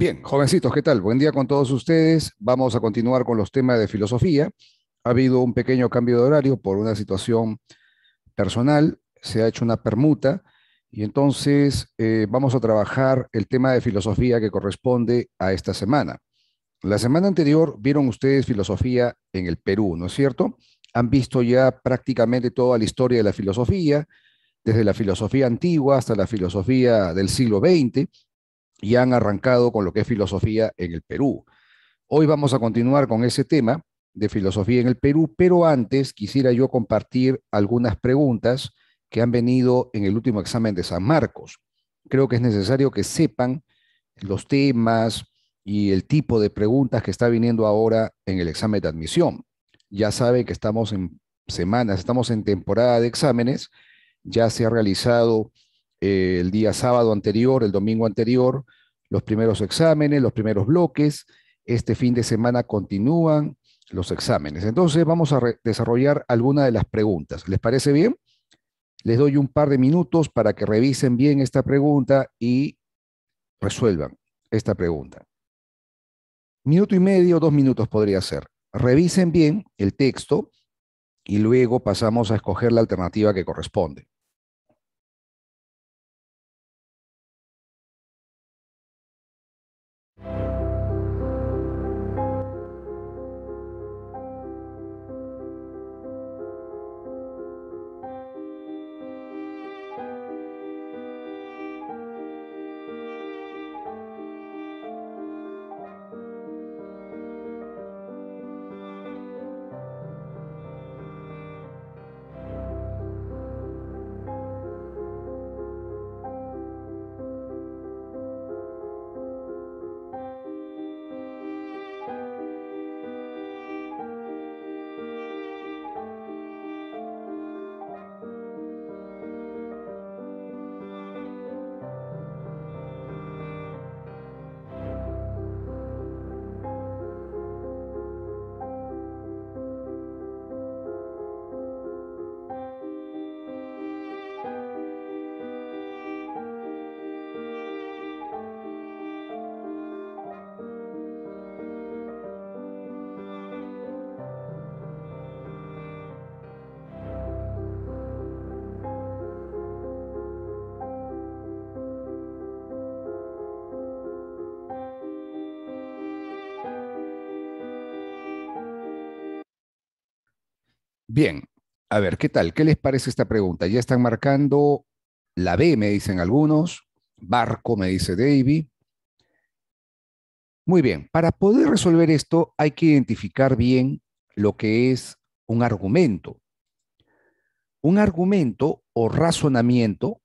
Bien, jovencitos, ¿qué tal? Buen día con todos ustedes. Vamos a continuar con los temas de filosofía. Ha habido un pequeño cambio de horario por una situación personal, se ha hecho una permuta y entonces vamos a trabajar el tema de filosofía que corresponde a esta semana. La semana anterior vieron ustedes filosofía en el Perú, ¿no es cierto? Han visto ya prácticamente toda la historia de la filosofía, desde la filosofía antigua hasta la filosofía del siglo XX, y han arrancado con lo que es filosofía en el Perú. Hoy vamos a continuar con ese tema de filosofía en el Perú, pero antes quisiera yo compartir algunas preguntas que han venido en el último examen de San Marcos. Creo que es necesario que sepan los temas y el tipo de preguntas que está viniendo ahora en el examen de admisión. Ya saben que estamos en semanas, estamos en temporada de exámenes, ya se ha realizado el día sábado anterior, el domingo anterior, los primeros exámenes, los primeros bloques. Este fin de semana continúan los exámenes. Entonces vamos a desarrollar algunas de las preguntas. ¿Les parece bien? Les doy un par de minutos para que revisen bien esta pregunta y resuelvan esta pregunta. Minuto y medio, 2 minutos podría ser. Revisen bien el texto y luego pasamos a escoger la alternativa que corresponde. Bien, a ver, ¿qué tal? ¿Qué les parece esta pregunta? Ya están marcando la B, me dicen algunos, barco, me dice Davy. Muy bien, para poder resolver esto hay que identificar bien lo que es un argumento. Un argumento o razonamiento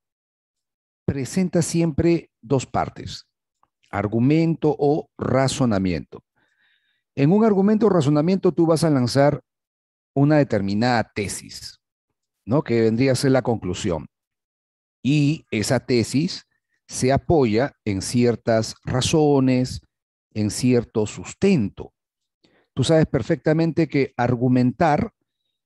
presenta siempre dos partes, argumento o razonamiento. En un argumento o razonamiento tú vas a lanzar una determinada tesis, ¿no? Que vendría a ser la conclusión. Y esa tesis se apoya en ciertas razones, en cierto sustento. Tú sabes perfectamente que argumentar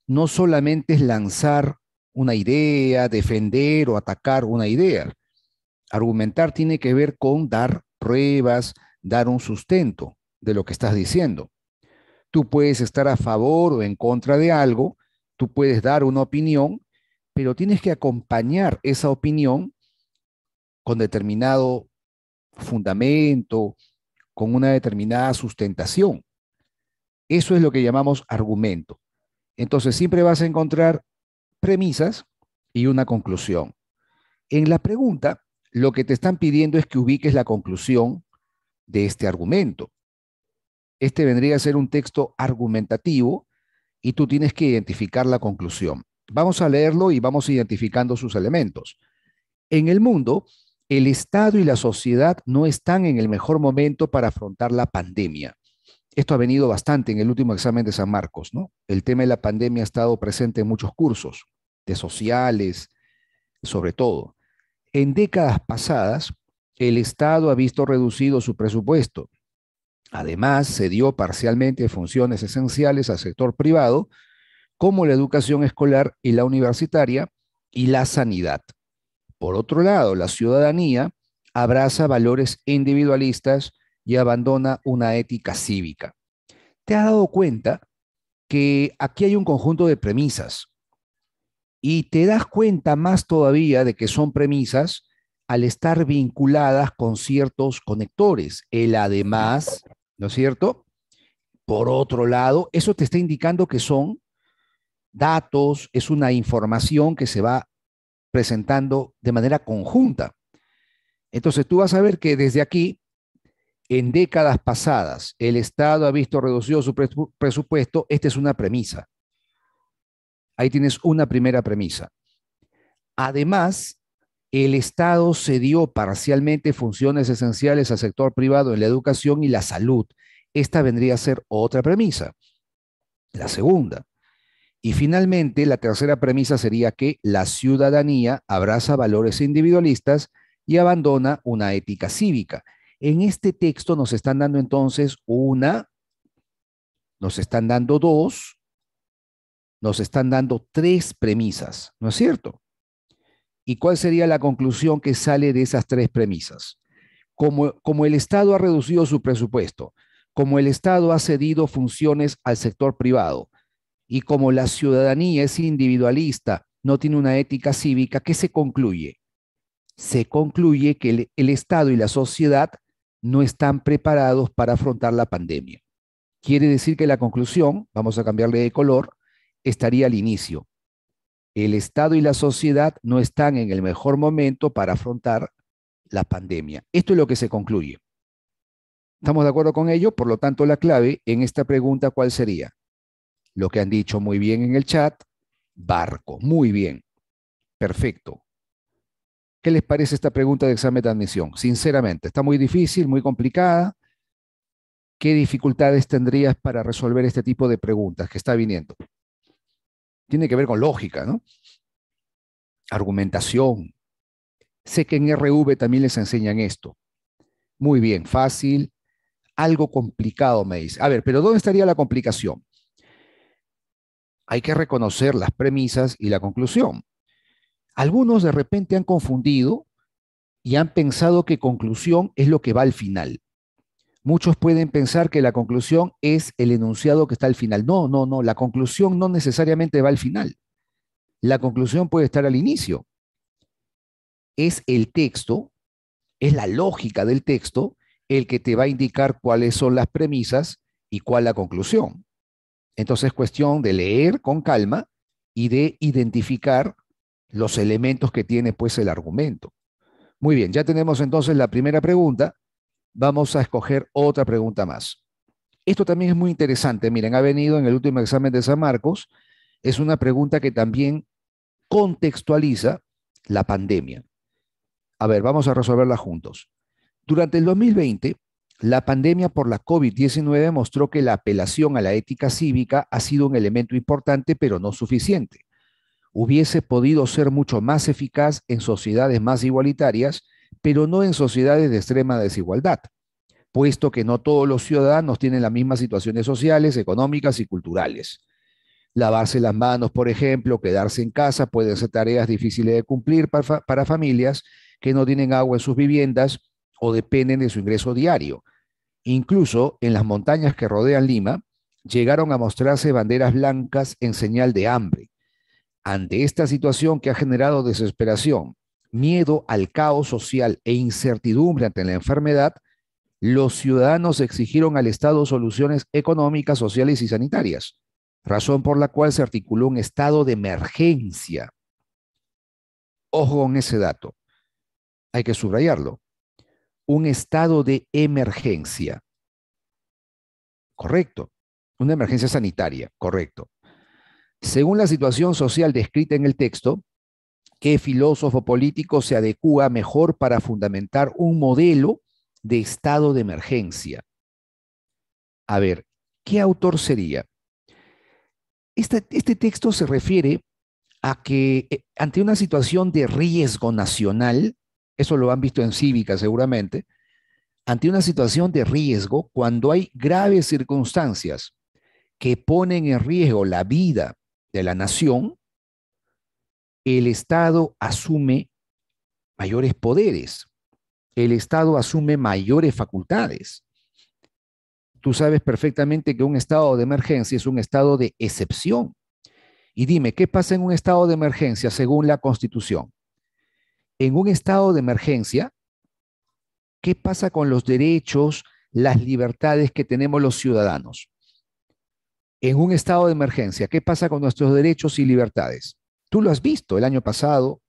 no solamente es lanzar una idea, defender o atacar una idea. Argumentar tiene que ver con dar pruebas, dar un sustento de lo que estás diciendo. Tú puedes estar a favor o en contra de algo, tú puedes dar una opinión, pero tienes que acompañar esa opinión con determinado fundamento, con una determinada sustentación. Eso es lo que llamamos argumento. Entonces siempre vas a encontrar premisas y una conclusión. En la pregunta, lo que te están pidiendo es que ubiques la conclusión de este argumento. Este vendría a ser un texto argumentativo y tú tienes que identificar la conclusión. Vamos a leerlo y vamos identificando sus elementos. En el mundo, el Estado y la sociedad no están en el mejor momento para afrontar la pandemia. Esto ha venido bastante en el último examen de San Marcos, ¿no? El tema de la pandemia ha estado presente en muchos cursos, de sociales, sobre todo. En décadas pasadas, el Estado ha visto reducido su presupuesto. Además, se dio parcialmente funciones esenciales al sector privado, como la educación escolar y la universitaria y la sanidad. Por otro lado, la ciudadanía abraza valores individualistas y abandona una ética cívica. ¿Te has dado cuenta que aquí hay un conjunto de premisas y te das cuenta más todavía de que son premisas al estar vinculadas con ciertos conectores? El además, ¿no es cierto? Por otro lado, eso te está indicando que son datos, es una información que se va presentando de manera conjunta. Entonces tú vas a ver que desde aquí, en décadas pasadas, el Estado ha visto reducido su presupuesto. Esta es una premisa. Ahí tienes una primera premisa. Además, el Estado cedió parcialmente funciones esenciales al sector privado en la educación y la salud. Esta vendría a ser otra premisa. La segunda. Y finalmente, la tercera premisa sería que la ciudadanía abraza valores individualistas y abandona una ética cívica. En este texto nos están dando entonces nos están dando dos, nos están dando tres premisas, ¿no es cierto? ¿Y cuál sería la conclusión que sale de esas tres premisas? Como el Estado ha reducido su presupuesto, como el Estado ha cedido funciones al sector privado y como la ciudadanía es individualista, no tiene una ética cívica, ¿qué se concluye? Se concluye que el Estado y la sociedad no están preparados para afrontar la pandemia. Quiere decir que la conclusión, vamos a cambiarle de color, estaría al inicio. El Estado y la sociedad no están en el mejor momento para afrontar la pandemia. Esto es lo que se concluye. ¿Estamos de acuerdo con ello? Por lo tanto, la clave en esta pregunta, ¿cuál sería? Lo que han dicho muy bien en el chat, barco. Muy bien. Perfecto. ¿Qué les parece esta pregunta de examen de admisión? Sinceramente, está muy difícil, muy complicada. ¿Qué dificultades tendrías para resolver este tipo de preguntas que está viniendo? Tiene que ver con lógica, ¿no? Argumentación. Sé que en RV también les enseñan esto. Muy bien, fácil. Algo complicado, me dice. A ver, pero ¿dónde estaría la complicación? Hay que reconocer las premisas y la conclusión. Algunos de repente han confundido y han pensado que conclusión es lo que va al final. Muchos pueden pensar que la conclusión es el enunciado que está al final. No, no, no. La conclusión no necesariamente va al final. La conclusión puede estar al inicio. Es el texto, es la lógica del texto el que te va a indicar cuáles son las premisas y cuál la conclusión. Entonces es cuestión de leer con calma y de identificar los elementos que tiene pues el argumento. Muy bien, ya tenemos entonces la primera pregunta. Vamos a escoger otra pregunta más. Esto también es muy interesante. Miren, ha venido en el último examen de San Marcos. Es una pregunta que también contextualiza la pandemia. A ver, vamos a resolverla juntos. Durante el 2020, la pandemia por la COVID-19 mostró que la apelación a la ética cívica ha sido un elemento importante, pero no suficiente. Hubiese podido ser mucho más eficaz en sociedades más igualitarias, pero no en sociedades de extrema desigualdad, puesto que no todos los ciudadanos tienen las mismas situaciones sociales, económicas y culturales. Lavarse las manos, por ejemplo, quedarse en casa pueden ser tareas difíciles de cumplir para familias que no tienen agua en sus viviendas o dependen de su ingreso diario. Incluso en las montañas que rodean Lima, llegaron a mostrarse banderas blancas en señal de hambre. Ante esta situación que ha generado desesperación, miedo al caos social e incertidumbre ante la enfermedad, los ciudadanos exigieron al Estado soluciones económicas, sociales y sanitarias, razón por la cual se articuló un estado de emergencia. Ojo con ese dato, hay que subrayarlo. Un estado de emergencia, correcto. Una emergencia sanitaria, correcto. Según la situación social descrita en el texto, ¿qué filósofo político se adecúa mejor para fundamentar un modelo de estado de emergencia? A ver, ¿qué autor sería? Este texto se refiere a que ante una situación de riesgo nacional, eso lo han visto en cívica seguramente, ante una situación de riesgo, cuando hay graves circunstancias que ponen en riesgo la vida de la nación, el Estado asume mayores poderes, el Estado asume mayores facultades. Tú sabes perfectamente que un estado de emergencia es un estado de excepción. Y dime, ¿qué pasa en un estado de emergencia según la Constitución? En un estado de emergencia, ¿qué pasa con los derechos, las libertades que tenemos los ciudadanos? En un estado de emergencia, ¿qué pasa con nuestros derechos y libertades? Tú lo has visto el año pasado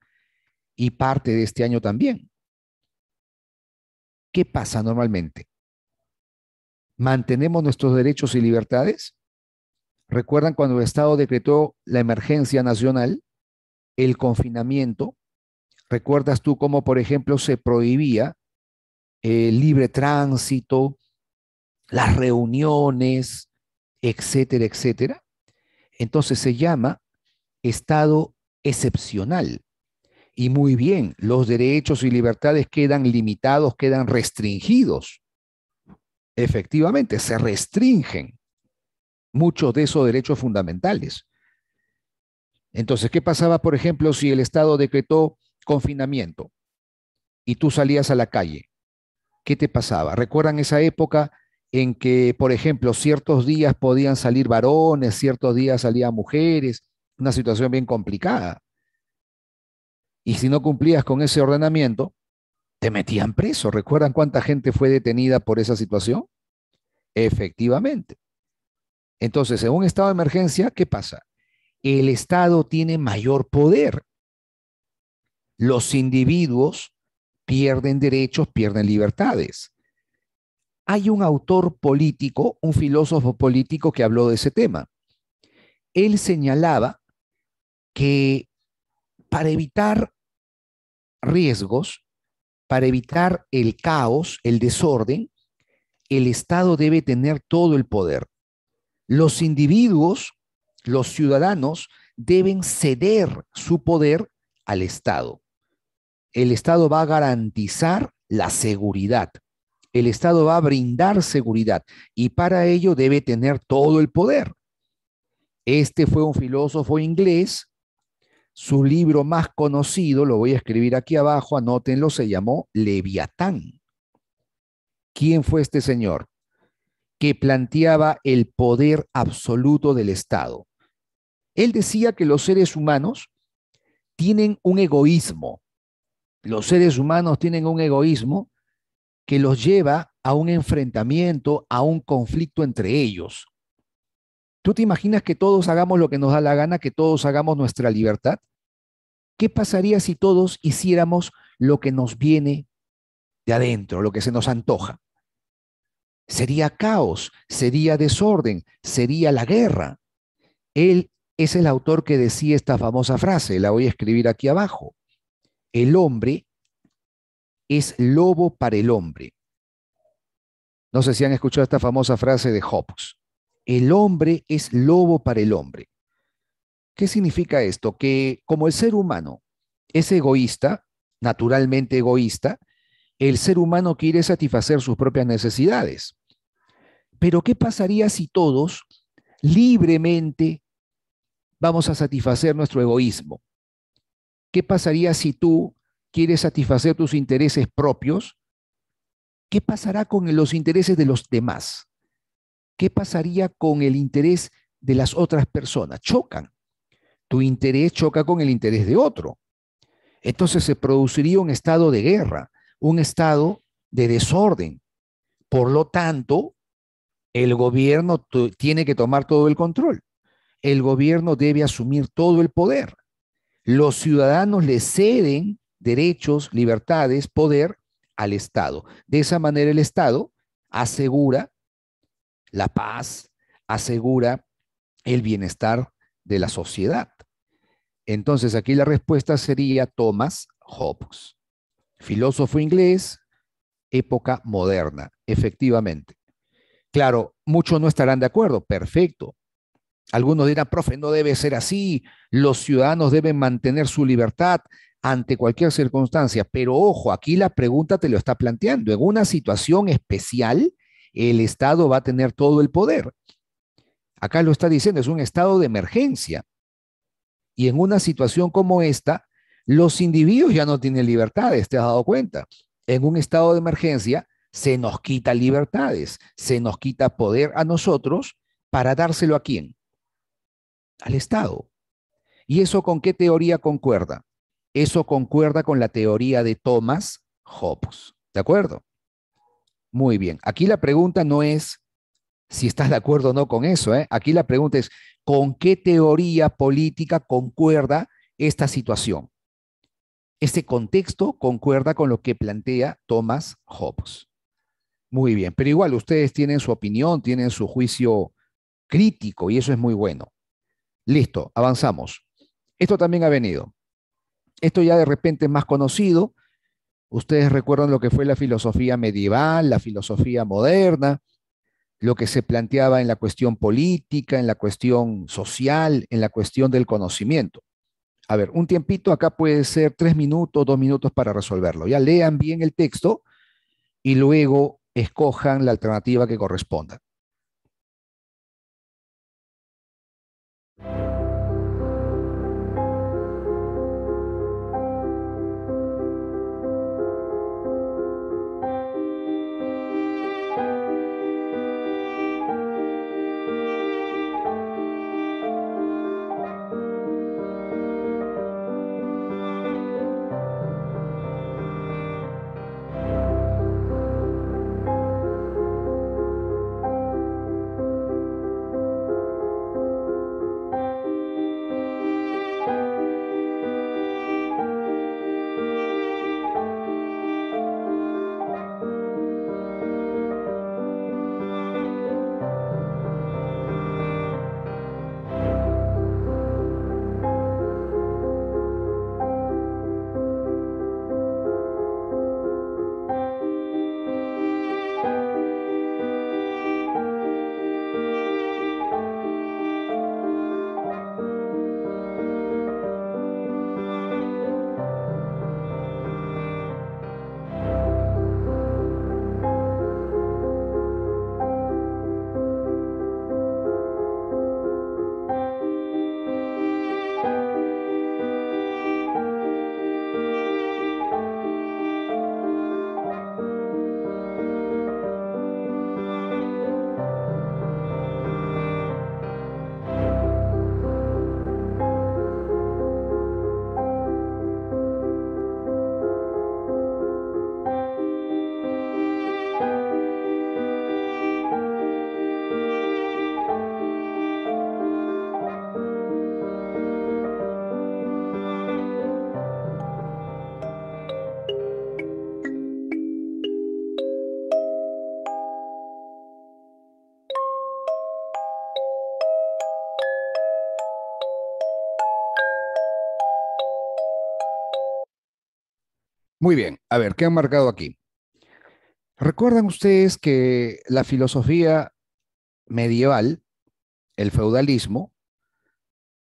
y parte de este año también. ¿Qué pasa normalmente? ¿Mantenemos nuestros derechos y libertades? ¿Recuerdan cuando el Estado decretó la emergencia nacional, el confinamiento? ¿Recuerdas tú cómo, por ejemplo, se prohibía el libre tránsito, las reuniones, etcétera, etcétera? Entonces se llama estado excepcional. Y muy bien, los derechos y libertades quedan limitados, quedan restringidos. Efectivamente, se restringen muchos de esos derechos fundamentales. Entonces, ¿qué pasaba, por ejemplo, si el Estado decretó confinamiento y tú salías a la calle? ¿Qué te pasaba? ¿Recuerdan esa época en que, por ejemplo, ciertos días podían salir varones, ciertos días salían mujeres? Una situación bien complicada. Y si no cumplías con ese ordenamiento, te metían preso. ¿Recuerdan cuánta gente fue detenida por esa situación? Efectivamente. Entonces, en un estado de emergencia, ¿qué pasa? El Estado tiene mayor poder. Los individuos pierden derechos, pierden libertades. Hay un autor político, un filósofo político que habló de ese tema. Él señalaba que para evitar riesgos, para evitar el caos, el desorden, el Estado debe tener todo el poder. Los individuos, los ciudadanos, deben ceder su poder al Estado. El Estado va a garantizar la seguridad. El Estado va a brindar seguridad y para ello debe tener todo el poder. Este fue un filósofo inglés. Su libro más conocido, lo voy a escribir aquí abajo, anótenlo, se llamó Leviatán. ¿Quién fue este señor? Que planteaba el poder absoluto del Estado. Él decía que los seres humanos tienen un egoísmo. Los seres humanos tienen un egoísmo que los lleva a un enfrentamiento, a un conflicto entre ellos. ¿Tú te imaginas que todos hagamos lo que nos da la gana, que todos hagamos nuestra libertad? ¿Qué pasaría si todos hiciéramos lo que nos viene de adentro, lo que se nos antoja? Sería caos, sería desorden, sería la guerra. Él es el autor que decía esta famosa frase, la voy a escribir aquí abajo. El hombre es lobo para el hombre. No sé si han escuchado esta famosa frase de Hobbes. El hombre es lobo para el hombre. ¿Qué significa esto? Que como el ser humano es egoísta, naturalmente egoísta, el ser humano quiere satisfacer sus propias necesidades. Pero ¿qué pasaría si todos libremente vamos a satisfacer nuestro egoísmo? ¿Qué pasaría si tú quieres satisfacer tus intereses propios? ¿Qué pasará con los intereses de los demás? ¿Qué pasaría con el interés de las otras personas? Chocan. Tu interés choca con el interés de otro. Entonces se produciría un estado de guerra, un estado de desorden. Por lo tanto, el gobierno tiene que tomar todo el control. El gobierno debe asumir todo el poder. Los ciudadanos le ceden derechos, libertades, poder al Estado. De esa manera el Estado asegura la paz, asegura el bienestar de la sociedad. Entonces aquí la respuesta sería Thomas Hobbes, filósofo inglés, época moderna, efectivamente. Claro, muchos no estarán de acuerdo, perfecto. Algunos dirán, profe, no debe ser así, los ciudadanos deben mantener su libertad ante cualquier circunstancia, pero ojo, aquí la pregunta te lo está planteando, en una situación especial, el Estado va a tener todo el poder. Acá lo está diciendo, es un estado de emergencia. Y en una situación como esta, los individuos ya no tienen libertades, ¿te has dado cuenta? En un estado de emergencia, se nos quita libertades, se nos quita poder a nosotros para dárselo a quién, al Estado. ¿Y eso con qué teoría concuerda? Eso concuerda con la teoría de Thomas Hobbes. ¿De acuerdo? Muy bien. Aquí la pregunta no es si estás de acuerdo o no con eso, ¿eh? Aquí la pregunta es, ¿con qué teoría política concuerda esta situación? Este contexto concuerda con lo que plantea Thomas Hobbes. Muy bien, pero igual ustedes tienen su opinión, tienen su juicio crítico y eso es muy bueno. Listo, avanzamos. Esto también ha venido. Esto ya de repente es más conocido. Ustedes recuerdan lo que fue la filosofía medieval, la filosofía moderna, lo que se planteaba en la cuestión política, en la cuestión social, en la cuestión del conocimiento. A ver, un tiempito acá puede ser 3 minutos, 2 minutos para resolverlo. Ya lean bien el texto y luego escojan la alternativa que corresponda. Muy bien, a ver, ¿qué han marcado aquí? ¿Recuerdan ustedes que la filosofía medieval, el feudalismo,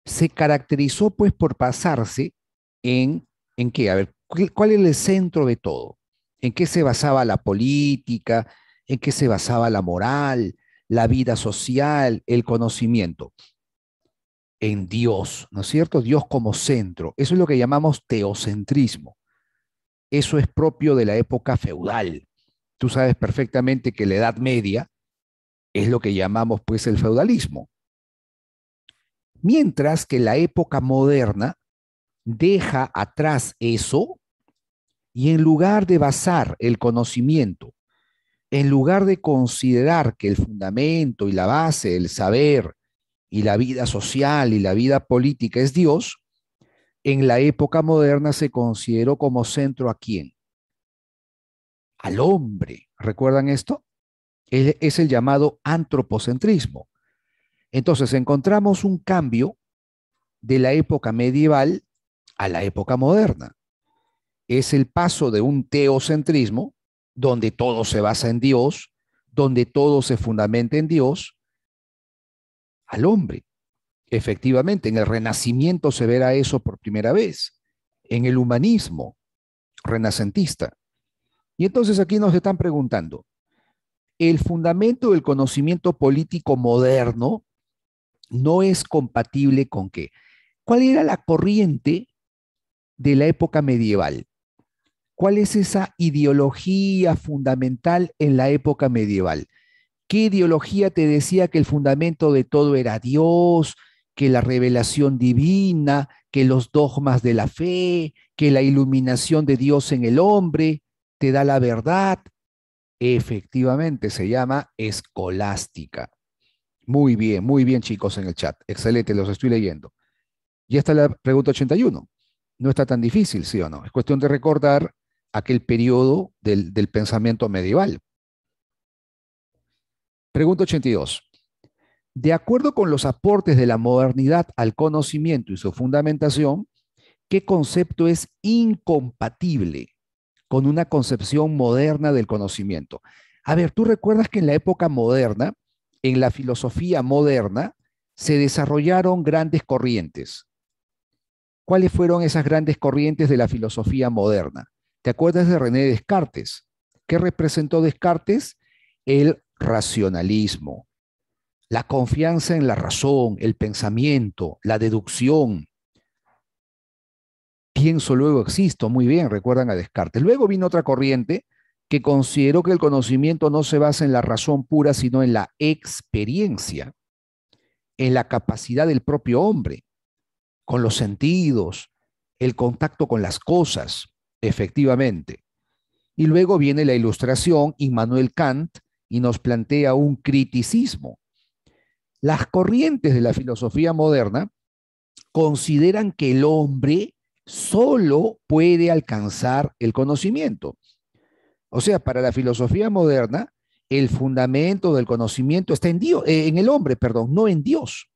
se caracterizó pues por basarse ¿en qué? A ver, ¿cuál es el centro de todo? ¿En qué se basaba la política? ¿En qué se basaba la moral, la vida social, el conocimiento? En Dios, ¿no es cierto? Dios como centro. Eso es lo que llamamos teocentrismo. Eso es propio de la época feudal. Tú sabes perfectamente que la Edad Media es lo que llamamos pues el feudalismo. Mientras que la época moderna deja atrás eso y en lugar de basar el conocimiento, en lugar de considerar que el fundamento y la base, el saber y la vida social y la vida política es Dios, en la época moderna se consideró como centro a quién? Al hombre. ¿Recuerdan esto? Es el llamado antropocentrismo. Entonces encontramos un cambio de la época medieval a la época moderna. Es el paso de un teocentrismo, donde todo se basa en Dios, donde todo se fundamenta en Dios, al hombre. Efectivamente, en el Renacimiento se verá eso por primera vez, en el humanismo renacentista. Y entonces aquí nos están preguntando, ¿el fundamento del conocimiento político moderno no es compatible con qué? ¿Cuál era la corriente de la época medieval? ¿Cuál es esa ideología fundamental en la época medieval? ¿Qué ideología te decía que el fundamento de todo era Dios, que la revelación divina, que los dogmas de la fe, que la iluminación de Dios en el hombre te da la verdad? Efectivamente, se llama escolástica. muy bien chicos en el chat. Excelente, los estoy leyendo. Ya está la pregunta 81. No está tan difícil, ¿sí o no? Es cuestión de recordar aquel periodo del pensamiento medieval. Pregunta 82. De acuerdo con los aportes de la modernidad al conocimiento y su fundamentación, ¿qué concepto es incompatible con una concepción moderna del conocimiento? A ver, tú recuerdas que en la época moderna, en la filosofía moderna, se desarrollaron grandes corrientes. ¿Cuáles fueron esas grandes corrientes de la filosofía moderna? ¿Te acuerdas de René Descartes? ¿Qué representó Descartes? El racionalismo, la confianza en la razón, el pensamiento, la deducción. Pienso, luego existo. Muy bien, recuerdan a Descartes. Luego vino otra corriente que consideró que el conocimiento no se basa en la razón pura, sino en la experiencia, en la capacidad del propio hombre, con los sentidos, el contacto con las cosas, efectivamente. Y luego viene la Ilustración, Immanuel Kant, y nos plantea un criticismo. Las corrientes de la filosofía moderna consideran que el hombre solo puede alcanzar el conocimiento. O sea, para la filosofía moderna, el fundamento del conocimiento está en Dios, en el hombre, perdón, no en Dios.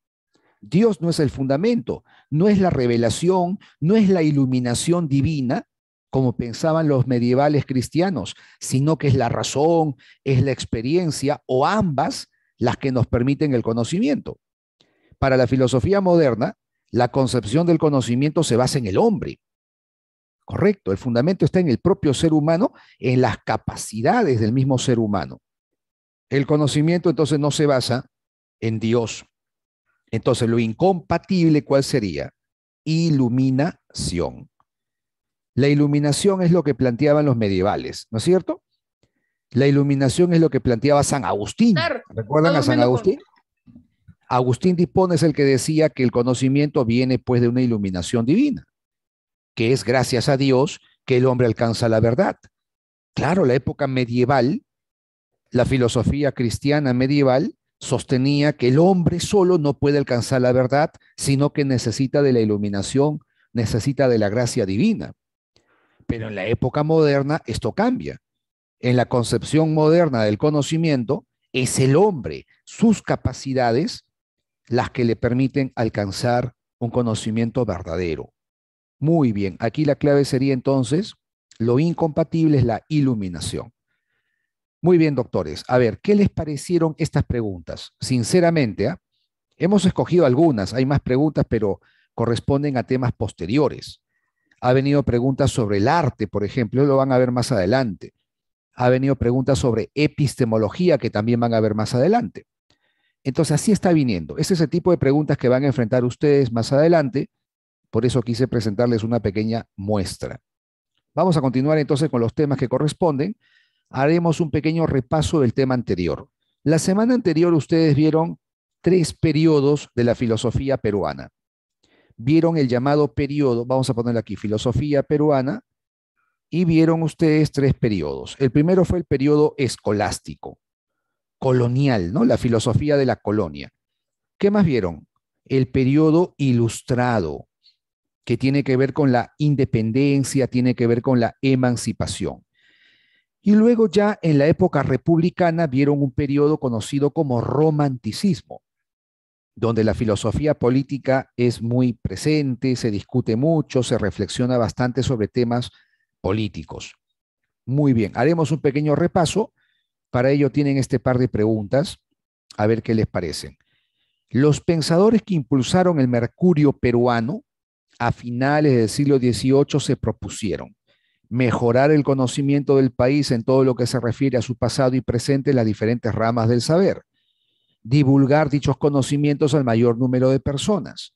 Dios no es el fundamento, no es la revelación, no es la iluminación divina, como pensaban los medievales cristianos, sino que es la razón, es la experiencia o ambas las que nos permiten el conocimiento. Para la filosofía moderna, la concepción del conocimiento se basa en el hombre. Correcto, el fundamento está en el propio ser humano, en las capacidades del mismo ser humano. El conocimiento entonces no se basa en Dios. Entonces, lo incompatible, ¿cuál sería? Iluminación. La iluminación es lo que planteaban los medievales, ¿no es cierto? La iluminación es lo que planteaba San Agustín. Claro, ¿Recuerdan a San Agustín? Agustín de Hipona es el que decía que el conocimiento viene pues de una iluminación divina, que es gracias a Dios que el hombre alcanza la verdad. Claro, la época medieval, la filosofía cristiana medieval sostenía que el hombre solo no puede alcanzar la verdad, sino que necesita de la iluminación, necesita de la gracia divina. Pero en la época moderna esto cambia. En la concepción moderna del conocimiento, es el hombre, sus capacidades, las que le permiten alcanzar un conocimiento verdadero. Muy bien, aquí la clave sería entonces, lo incompatible es la iluminación. Muy bien, doctores. A ver, ¿qué les parecieron estas preguntas? Sinceramente, ¿eh? Hemos escogido algunas, hay más preguntas, pero corresponden a temas posteriores. Ha venido preguntas sobre el arte, por ejemplo, lo van a ver más adelante. Ha venido preguntas sobre epistemología, que también van a ver más adelante. Entonces, así está viniendo. Ese es el tipo de preguntas que van a enfrentar ustedes más adelante. Por eso quise presentarles una pequeña muestra. Vamos a continuar entonces con los temas que corresponden. Haremos un pequeño repaso del tema anterior. La semana anterior ustedes vieron 3 periodos de la filosofía peruana. Vieron el llamado periodo, vamos a ponerlo aquí, filosofía peruana, y vieron ustedes 3 periodos. El primero fue el periodo escolástico, colonial, ¿no? La filosofía de la colonia. ¿Qué más vieron? El periodo ilustrado, que tiene que ver con la independencia, tiene que ver con la emancipación. Y luego ya en la época republicana vieron un periodo conocido como romanticismo, donde la filosofía política es muy presente, se discute mucho, se reflexiona bastante sobre temas políticos. Muy bien, haremos un pequeño repaso. Para ello tienen este par de preguntas, a ver qué les parecen. Los pensadores que impulsaron el Mercurio peruano a finales del siglo XVIII se propusieron mejorar el conocimiento del país en todo lo que se refiere a su pasado y presente en las diferentes ramas del saber, divulgar dichos conocimientos al mayor número de personas,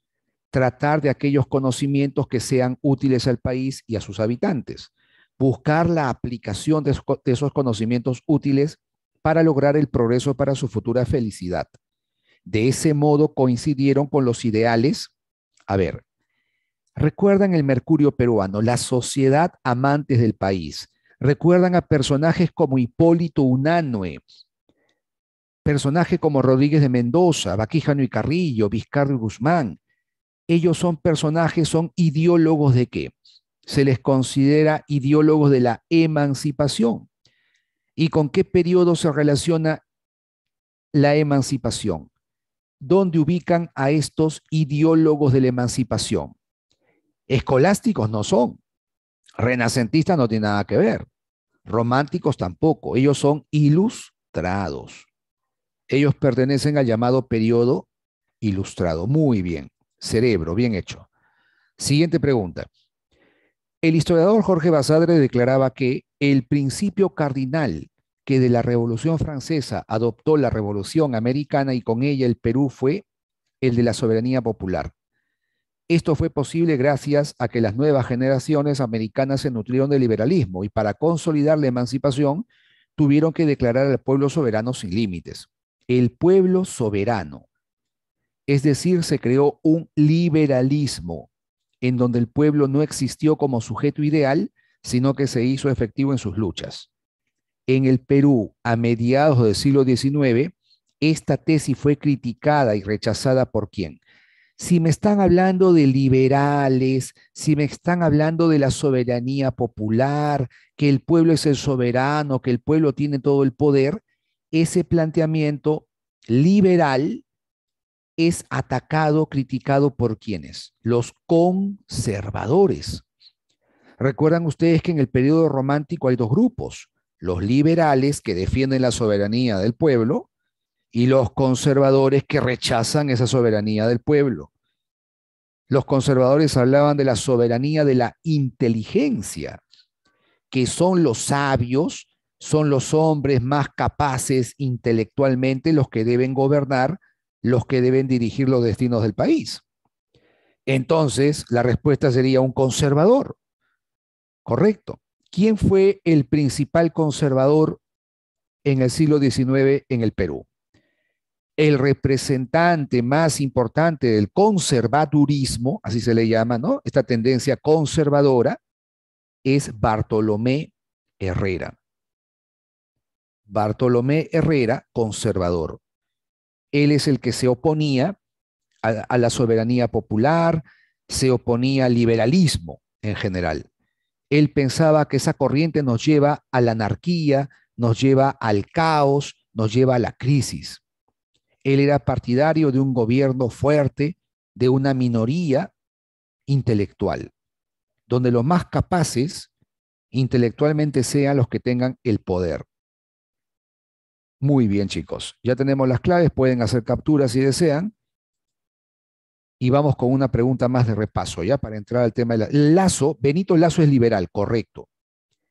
tratar de aquellos conocimientos que sean útiles al país y a sus habitantes, buscar la aplicación de esos conocimientos útiles para lograr el progreso para su futura felicidad. De ese modo coincidieron con los ideales. A ver, recuerdan el Mercurio peruano, la sociedad amantes del país. Recuerdan a personajes como Hipólito Unanue, personajes como Rodríguez de Mendoza, Baquíjano y Carrillo, Vizcarro y Guzmán. Ellos son personajes, son ideólogos de qué? Se les considera ideólogos de la emancipación. ¿Y con qué periodo se relaciona la emancipación? ¿Dónde ubican a estos ideólogos de la emancipación? Escolásticos no son, renacentistas no tienen nada que ver, románticos tampoco, ellos son ilustrados. Ellos pertenecen al llamado periodo ilustrado. Muy bien, cerebro, bien hecho. Siguiente pregunta. El historiador Jorge Basadre declaraba que el principio cardinal que de la Revolución Francesa adoptó la Revolución Americana y con ella el Perú fue el de la soberanía popular. Esto fue posible gracias a que las nuevas generaciones americanas se nutrieron del liberalismo y para consolidar la emancipación tuvieron que declarar al pueblo soberano sin límites. El pueblo soberano, es decir, se creó un liberalismo en donde el pueblo no existió como sujeto ideal, sino que se hizo efectivo en sus luchas. En el Perú, a mediados del siglo XIX, esta tesis fue criticada y rechazada por quién. Si me están hablando de liberales, si me están hablando de la soberanía popular, que el pueblo es el soberano, que el pueblo tiene todo el poder, ese planteamiento liberal es atacado, criticado por quienes? Los conservadores. Recuerdan ustedes que en el periodo romántico hay dos grupos, los liberales que defienden la soberanía del pueblo y los conservadores que rechazan esa soberanía del pueblo. Los conservadores hablaban de la soberanía de la inteligencia, que son los sabios, son los hombres más capaces intelectualmente los que deben gobernar, los que deben dirigir los destinos del país. Entonces, la respuesta sería un conservador. Correcto. ¿Quién fue el principal conservador en el siglo XIX en el Perú? El representante más importante del conservadurismo, así se le llama, ¿no? Esta tendencia conservadora es Bartolomé Herrera. Bartolomé Herrera, conservador. Él es el que se oponía a la soberanía popular, se oponía al liberalismo en general. Él pensaba que esa corriente nos lleva a la anarquía, nos lleva al caos, nos lleva a la crisis. Él era partidario de un gobierno fuerte, de una minoría intelectual, donde los más capaces intelectualmente sean los que tengan el poder. Muy bien, chicos. Ya tenemos las claves, pueden hacer capturas si desean. Y vamos con una pregunta más de repaso, ya para entrar al tema del Lazo. Benito Lazo es liberal, correcto.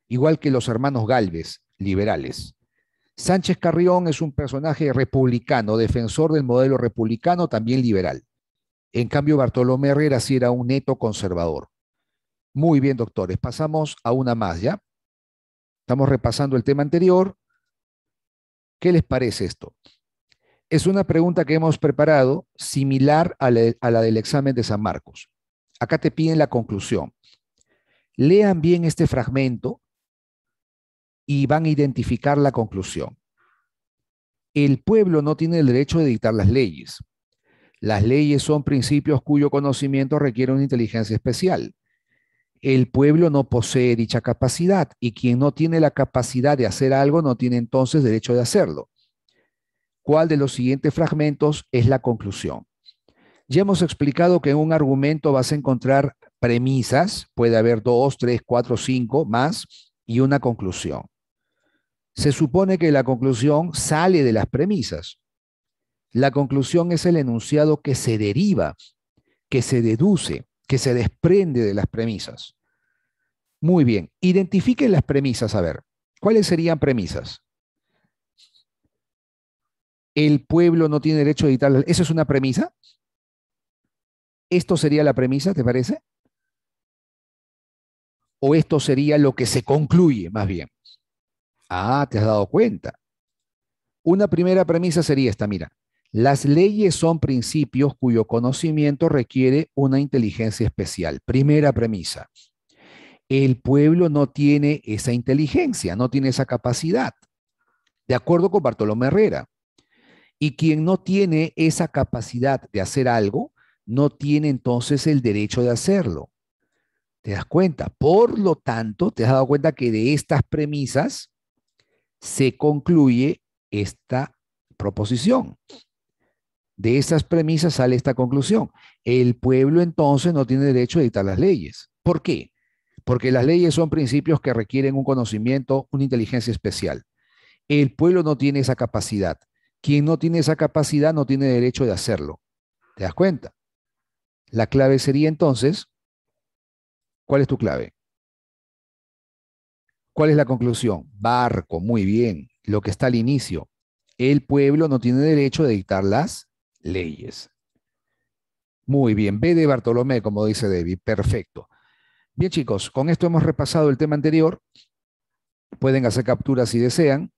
Igual que los hermanos Gálvez, liberales. Sánchez Carrión es un personaje republicano, defensor del modelo republicano, también liberal. En cambio, Bartolomé Herrera sí era un neto conservador. Muy bien, doctores. Pasamos a una más, ¿ya? Estamos repasando el tema anterior. ¿Qué les parece esto? Es una pregunta que hemos preparado similar a la del examen de San Marcos. Acá te piden la conclusión. Lean bien este fragmento y van a identificar la conclusión. El pueblo no tiene el derecho de dictar las leyes. Las leyes son principios cuyo conocimiento requiere una inteligencia especial. El pueblo no posee dicha capacidad y quien no tiene la capacidad de hacer algo no tiene entonces derecho de hacerlo. ¿Cuál de los siguientes fragmentos es la conclusión? Ya hemos explicado que en un argumento vas a encontrar premisas, puede haber 2, 3, 4, 5 más, y una conclusión. Se supone que la conclusión sale de las premisas. La conclusión es el enunciado que se deriva, que se deduce, que se desprende de las premisas. Muy bien, identifiquen las premisas, a ver, ¿cuáles serían premisas? El pueblo no tiene derecho a editar. ¿Eso es una premisa? ¿Esto sería la premisa, te parece? ¿O esto sería lo que se concluye más bien? Ah, ¿te has dado cuenta? Una primera premisa sería esta, mira. Las leyes son principios cuyo conocimiento requiere una inteligencia especial. Primera premisa. El pueblo no tiene esa inteligencia, no tiene esa capacidad, de acuerdo con Bartolomé Herrera. Y quien no tiene esa capacidad de hacer algo, no tiene entonces el derecho de hacerlo. ¿Te das cuenta? Por lo tanto, te has dado cuenta que de estas premisas se concluye esta proposición. De esas premisas sale esta conclusión. El pueblo entonces no tiene derecho a dictar las leyes. ¿Por qué? Porque las leyes son principios que requieren un conocimiento, una inteligencia especial. El pueblo no tiene esa capacidad. Quien no tiene esa capacidad no tiene derecho de hacerlo. ¿Te das cuenta? La clave sería entonces, ¿cuál es tu clave? ¿Cuál es la conclusión? Barco, muy bien. Lo que está al inicio. El pueblo no tiene derecho de dictar las leyes. Muy bien. B de Bartolomé, como dice David. Perfecto. Bien, chicos, con esto hemos repasado el tema anterior. Pueden hacer capturas si desean.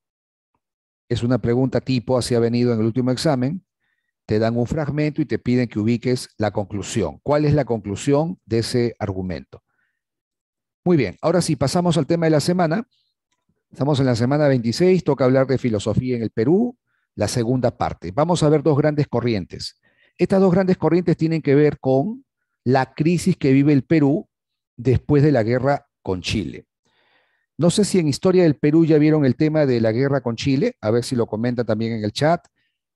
Es una pregunta tipo, así ha venido en el último examen. Te dan un fragmento y te piden que ubiques la conclusión. ¿Cuál es la conclusión de ese argumento? Muy bien, ahora sí, pasamos al tema de la semana. Estamos en la semana 26, toca hablar de filosofía en el Perú, la segunda parte. Vamos a ver dos grandes corrientes. Estas dos grandes corrientes tienen que ver con la crisis que vive el Perú después de la guerra con Chile. No sé si en Historia del Perú ya vieron el tema de la guerra con Chile, a ver si lo comentan también en el chat.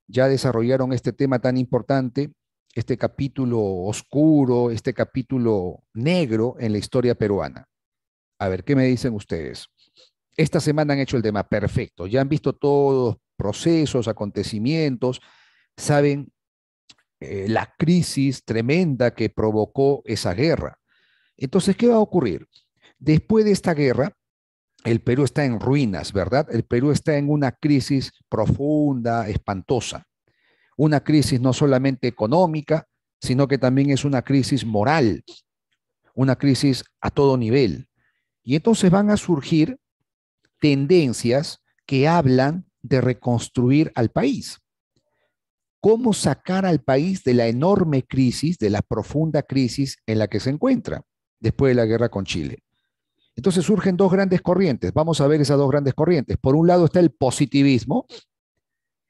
Ya desarrollaron este tema tan importante, este capítulo oscuro, este capítulo negro en la historia peruana. A ver, ¿qué me dicen ustedes? Esta semana han hecho el tema perfecto, ya han visto todos procesos, acontecimientos, saben la crisis tremenda que provocó esa guerra. Entonces, ¿qué va a ocurrir? Después de esta guerra, el Perú está en ruinas, ¿verdad? El Perú está en una crisis profunda, espantosa. Una crisis no solamente económica, sino que también es una crisis moral, una crisis a todo nivel. Y entonces van a surgir tendencias que hablan de reconstruir al país. ¿Cómo sacar al país de la enorme crisis, de la profunda crisis en la que se encuentra después de la guerra con Chile? Entonces surgen dos grandes corrientes. Vamos a ver esas dos grandes corrientes. Por un lado está el positivismo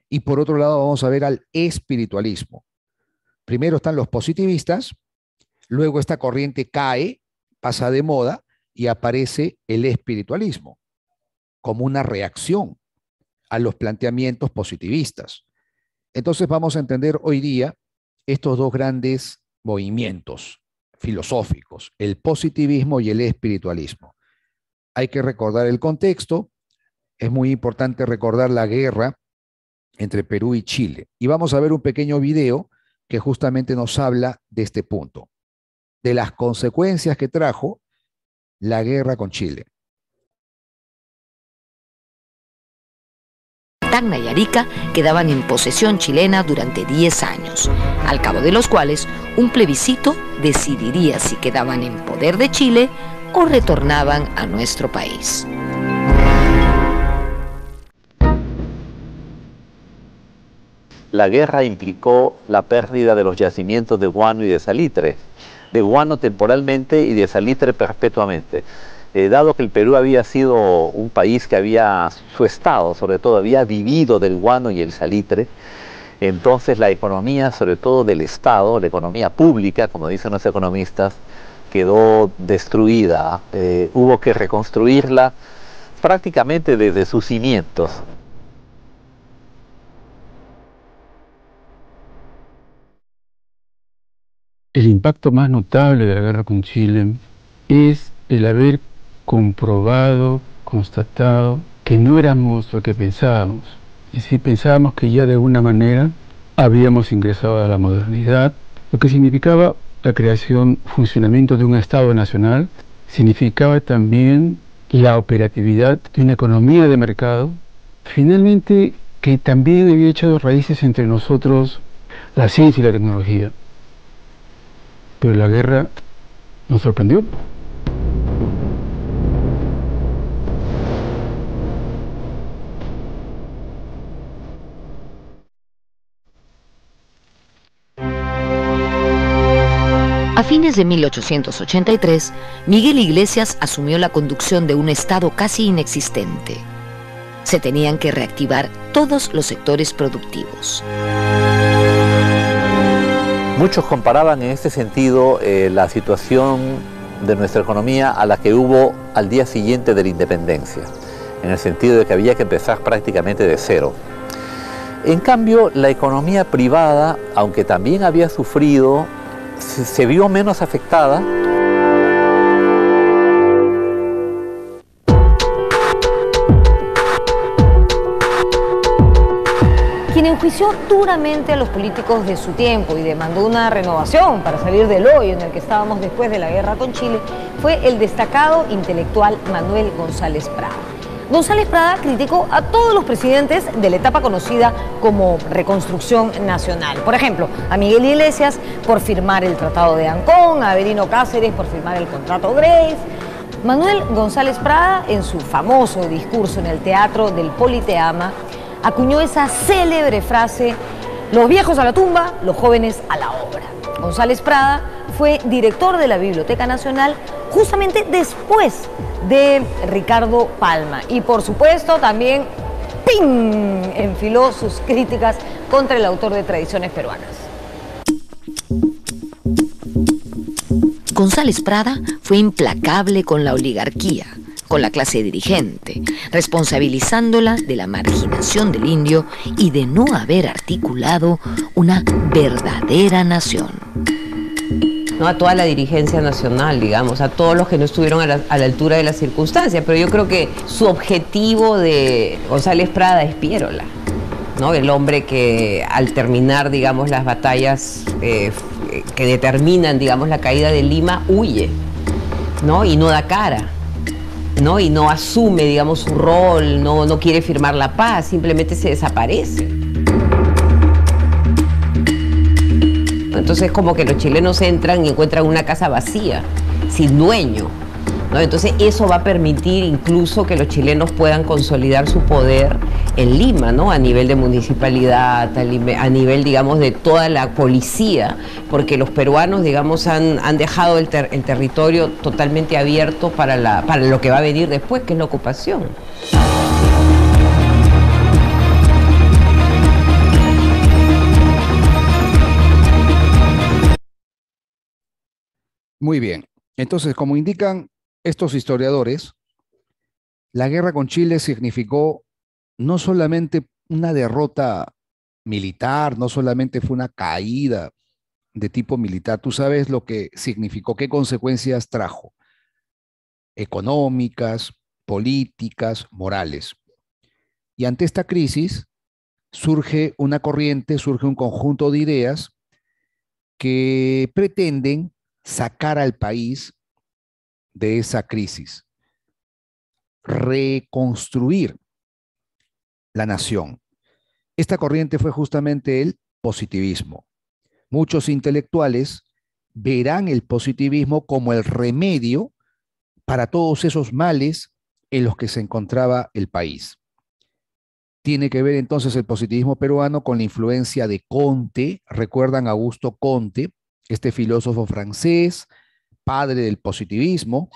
y por otro lado vamos a ver al espiritualismo. Primero están los positivistas, luego esta corriente cae, pasa de moda y aparece el espiritualismo como una reacción a los planteamientos positivistas. Entonces vamos a entender hoy día estos dos grandes movimientos filosóficos, el positivismo y el espiritualismo. Hay que recordar el contexto, es muy importante recordar la guerra entre Perú y Chile. Y vamos a ver un pequeño video que justamente nos habla de este punto, de las consecuencias que trajo la guerra con Chile. Tacna y Arica quedaban en posesión chilena durante 10 años, al cabo de los cuales un plebiscito decidiría si quedaban en poder de Chile o retornaban a nuestro país. La guerra implicó la pérdida de los yacimientos de guano y de salitre, de guano temporalmente y de salitre perpetuamente. Dado que el Perú había sido un país que había, su estado sobre todo, había vivido del guano y el salitre, entonces la economía, sobre todo del Estado, la economía pública, como dicen los economistas, quedó destruida. Hubo que reconstruirla prácticamente desde sus cimientos. El impacto más notable de la guerra con Chile es el haber comprobado, constatado que no éramos lo que pensábamos. Es decir, pensábamos que ya de alguna manera habíamos ingresado a la modernidad, lo que significaba la creación, funcionamiento de un Estado nacional, significaba también la operatividad de una economía de mercado, finalmente que también había echado raíces entre nosotros la ciencia y la tecnología. Pero la guerra nos sorprendió. A fines de 1883, Miguel Iglesias asumió la conducción de un Estado casi inexistente. Se tenían que reactivar todos los sectores productivos. Muchos comparaban en este sentido la situación de nuestra economía a la que hubo al día siguiente de la independencia, en el sentido de que había que empezar prácticamente de cero. En cambio, la economía privada, aunque también había sufrido, se vio menos afectada. Quien enjuició duramente a los políticos de su tiempo y demandó una renovación para salir del hoyo en el que estábamos después de la guerra con Chile fue el destacado intelectual Manuel González Prada. González Prada criticó a todos los presidentes de la etapa conocida como Reconstrucción Nacional. Por ejemplo, a Miguel Iglesias por firmar el Tratado de Ancón, a Avelino Cáceres por firmar el Contrato Grace. Manuel González Prada, en su famoso discurso en el Teatro del Politeama, acuñó esa célebre frase: los viejos a la tumba, los jóvenes a la obra. González Prada fue director de la Biblioteca Nacional justamente después de Ricardo Palma y por supuesto también ¡ping!, enfiló sus críticas contra el autor de Tradiciones Peruanas. González Prada fue implacable con la oligarquía, con la clase dirigente, responsabilizándola de la marginación del indio y de no haber articulado una verdadera nación. ¿No? A toda la dirigencia nacional, digamos, a todos los que no estuvieron a la altura de las circunstancias, pero yo creo que su objetivo de González Prada es Piérola, ¿no? El hombre que al terminar, digamos, las batallas que determinan, digamos, la caída de Lima, huye, ¿no? Y no da cara, ¿no? Y no asume, digamos, su rol, no quiere firmar la paz, simplemente se desaparece. Entonces como que los chilenos entran y encuentran una casa vacía, sin dueño, ¿no? Entonces eso va a permitir incluso que los chilenos puedan consolidar su poder en Lima, ¿no? A nivel de municipalidad, a nivel, digamos, de toda la policía, porque los peruanos, digamos, han dejado el territorio totalmente abierto para lo que va a venir después, que es la ocupación. Muy bien. Entonces, como indican estos historiadores, la guerra con Chile significó no solamente una derrota militar, no solamente fue una caída de tipo militar. Tú sabes lo que significó, qué consecuencias trajo, económicas, políticas, morales. Y ante esta crisis surge una corriente, surge un conjunto de ideas que pretenden sacar al país de esa crisis, reconstruir la nación. Esta corriente fue justamente el positivismo. Muchos intelectuales verán el positivismo como el remedio para todos esos males en los que se encontraba el país. Tiene que ver entonces el positivismo peruano con la influencia de Comte. Recuerdan a Augusto Comte, este filósofo francés, padre del positivismo.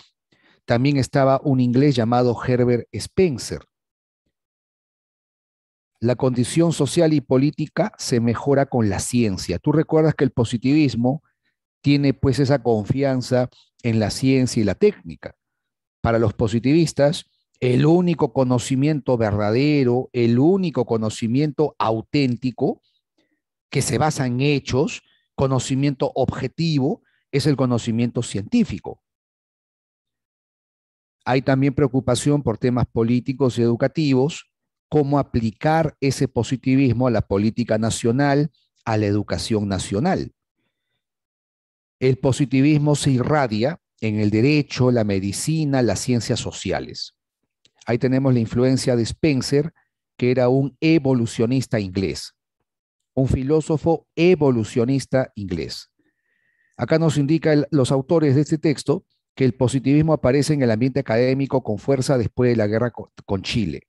También estaba un inglés llamado Herbert Spencer. La condición social y política se mejora con la ciencia. Tú recuerdas que el positivismo tiene pues esa confianza en la ciencia y la técnica. Para los positivistas, el único conocimiento verdadero, el único conocimiento auténtico que se basa en hechos, conocimiento objetivo, es el conocimiento científico. Hay también preocupación por temas políticos y educativos, cómo aplicar ese positivismo a la política nacional, a la educación nacional. El positivismo se irradia en el derecho, la medicina, las ciencias sociales. Ahí tenemos la influencia de Spencer, que era un evolucionista inglés, un filósofo evolucionista inglés. Acá nos indican los autores de este texto que el positivismo aparece en el ambiente académico con fuerza después de la guerra con Chile.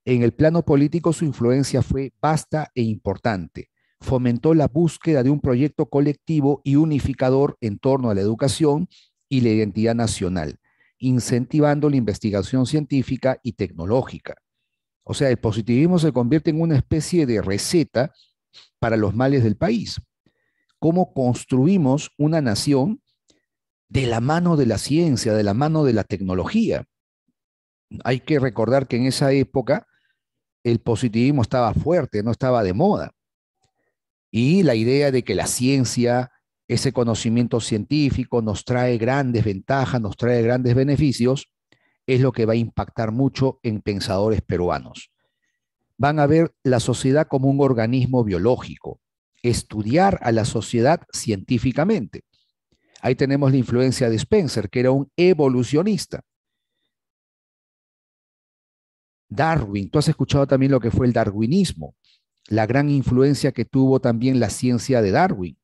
En el plano político su influencia fue vasta e importante. fomentó la búsqueda de un proyecto colectivo y unificador en torno a la educación y la identidad nacional, incentivando la investigación científica y tecnológica. O sea, el positivismo se convierte en una especie de receta para los males del país. ¿Cómo construimos una nación de la mano de la ciencia, de la mano de la tecnología? Hay que recordar que en esa época el positivismo estaba fuerte, no estaba de moda. Y la idea de que la ciencia, ese conocimiento científico nos trae grandes ventajas, nos trae grandes beneficios, es lo que va a impactar mucho en pensadores peruanos. Van a ver la sociedad como un organismo biológico, estudiar a la sociedad científicamente. Ahí tenemos la influencia de Spencer, que era un evolucionista. Darwin, tú has escuchado también lo que fue el darwinismo, la gran influencia que tuvo también la ciencia de Darwin.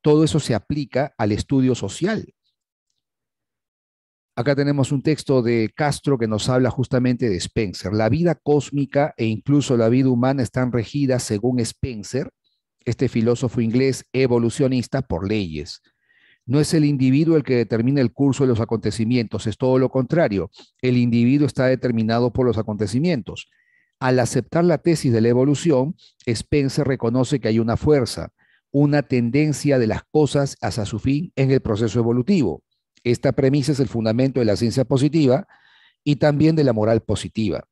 Todo eso se aplica al estudio social. Acá tenemos un texto de Castro que nos habla justamente de Spencer. La vida cósmica e incluso la vida humana están regidas, según Spencer, este filósofo inglés evolucionista, por leyes. No es el individuo el que determina el curso de los acontecimientos, es todo lo contrario. El individuo está determinado por los acontecimientos. Al aceptar la tesis de la evolución, Spencer reconoce que hay una fuerza, una tendencia de las cosas hacia su fin en el proceso evolutivo. Esta premisa es el fundamento de la ciencia positiva y también de la moral positiva.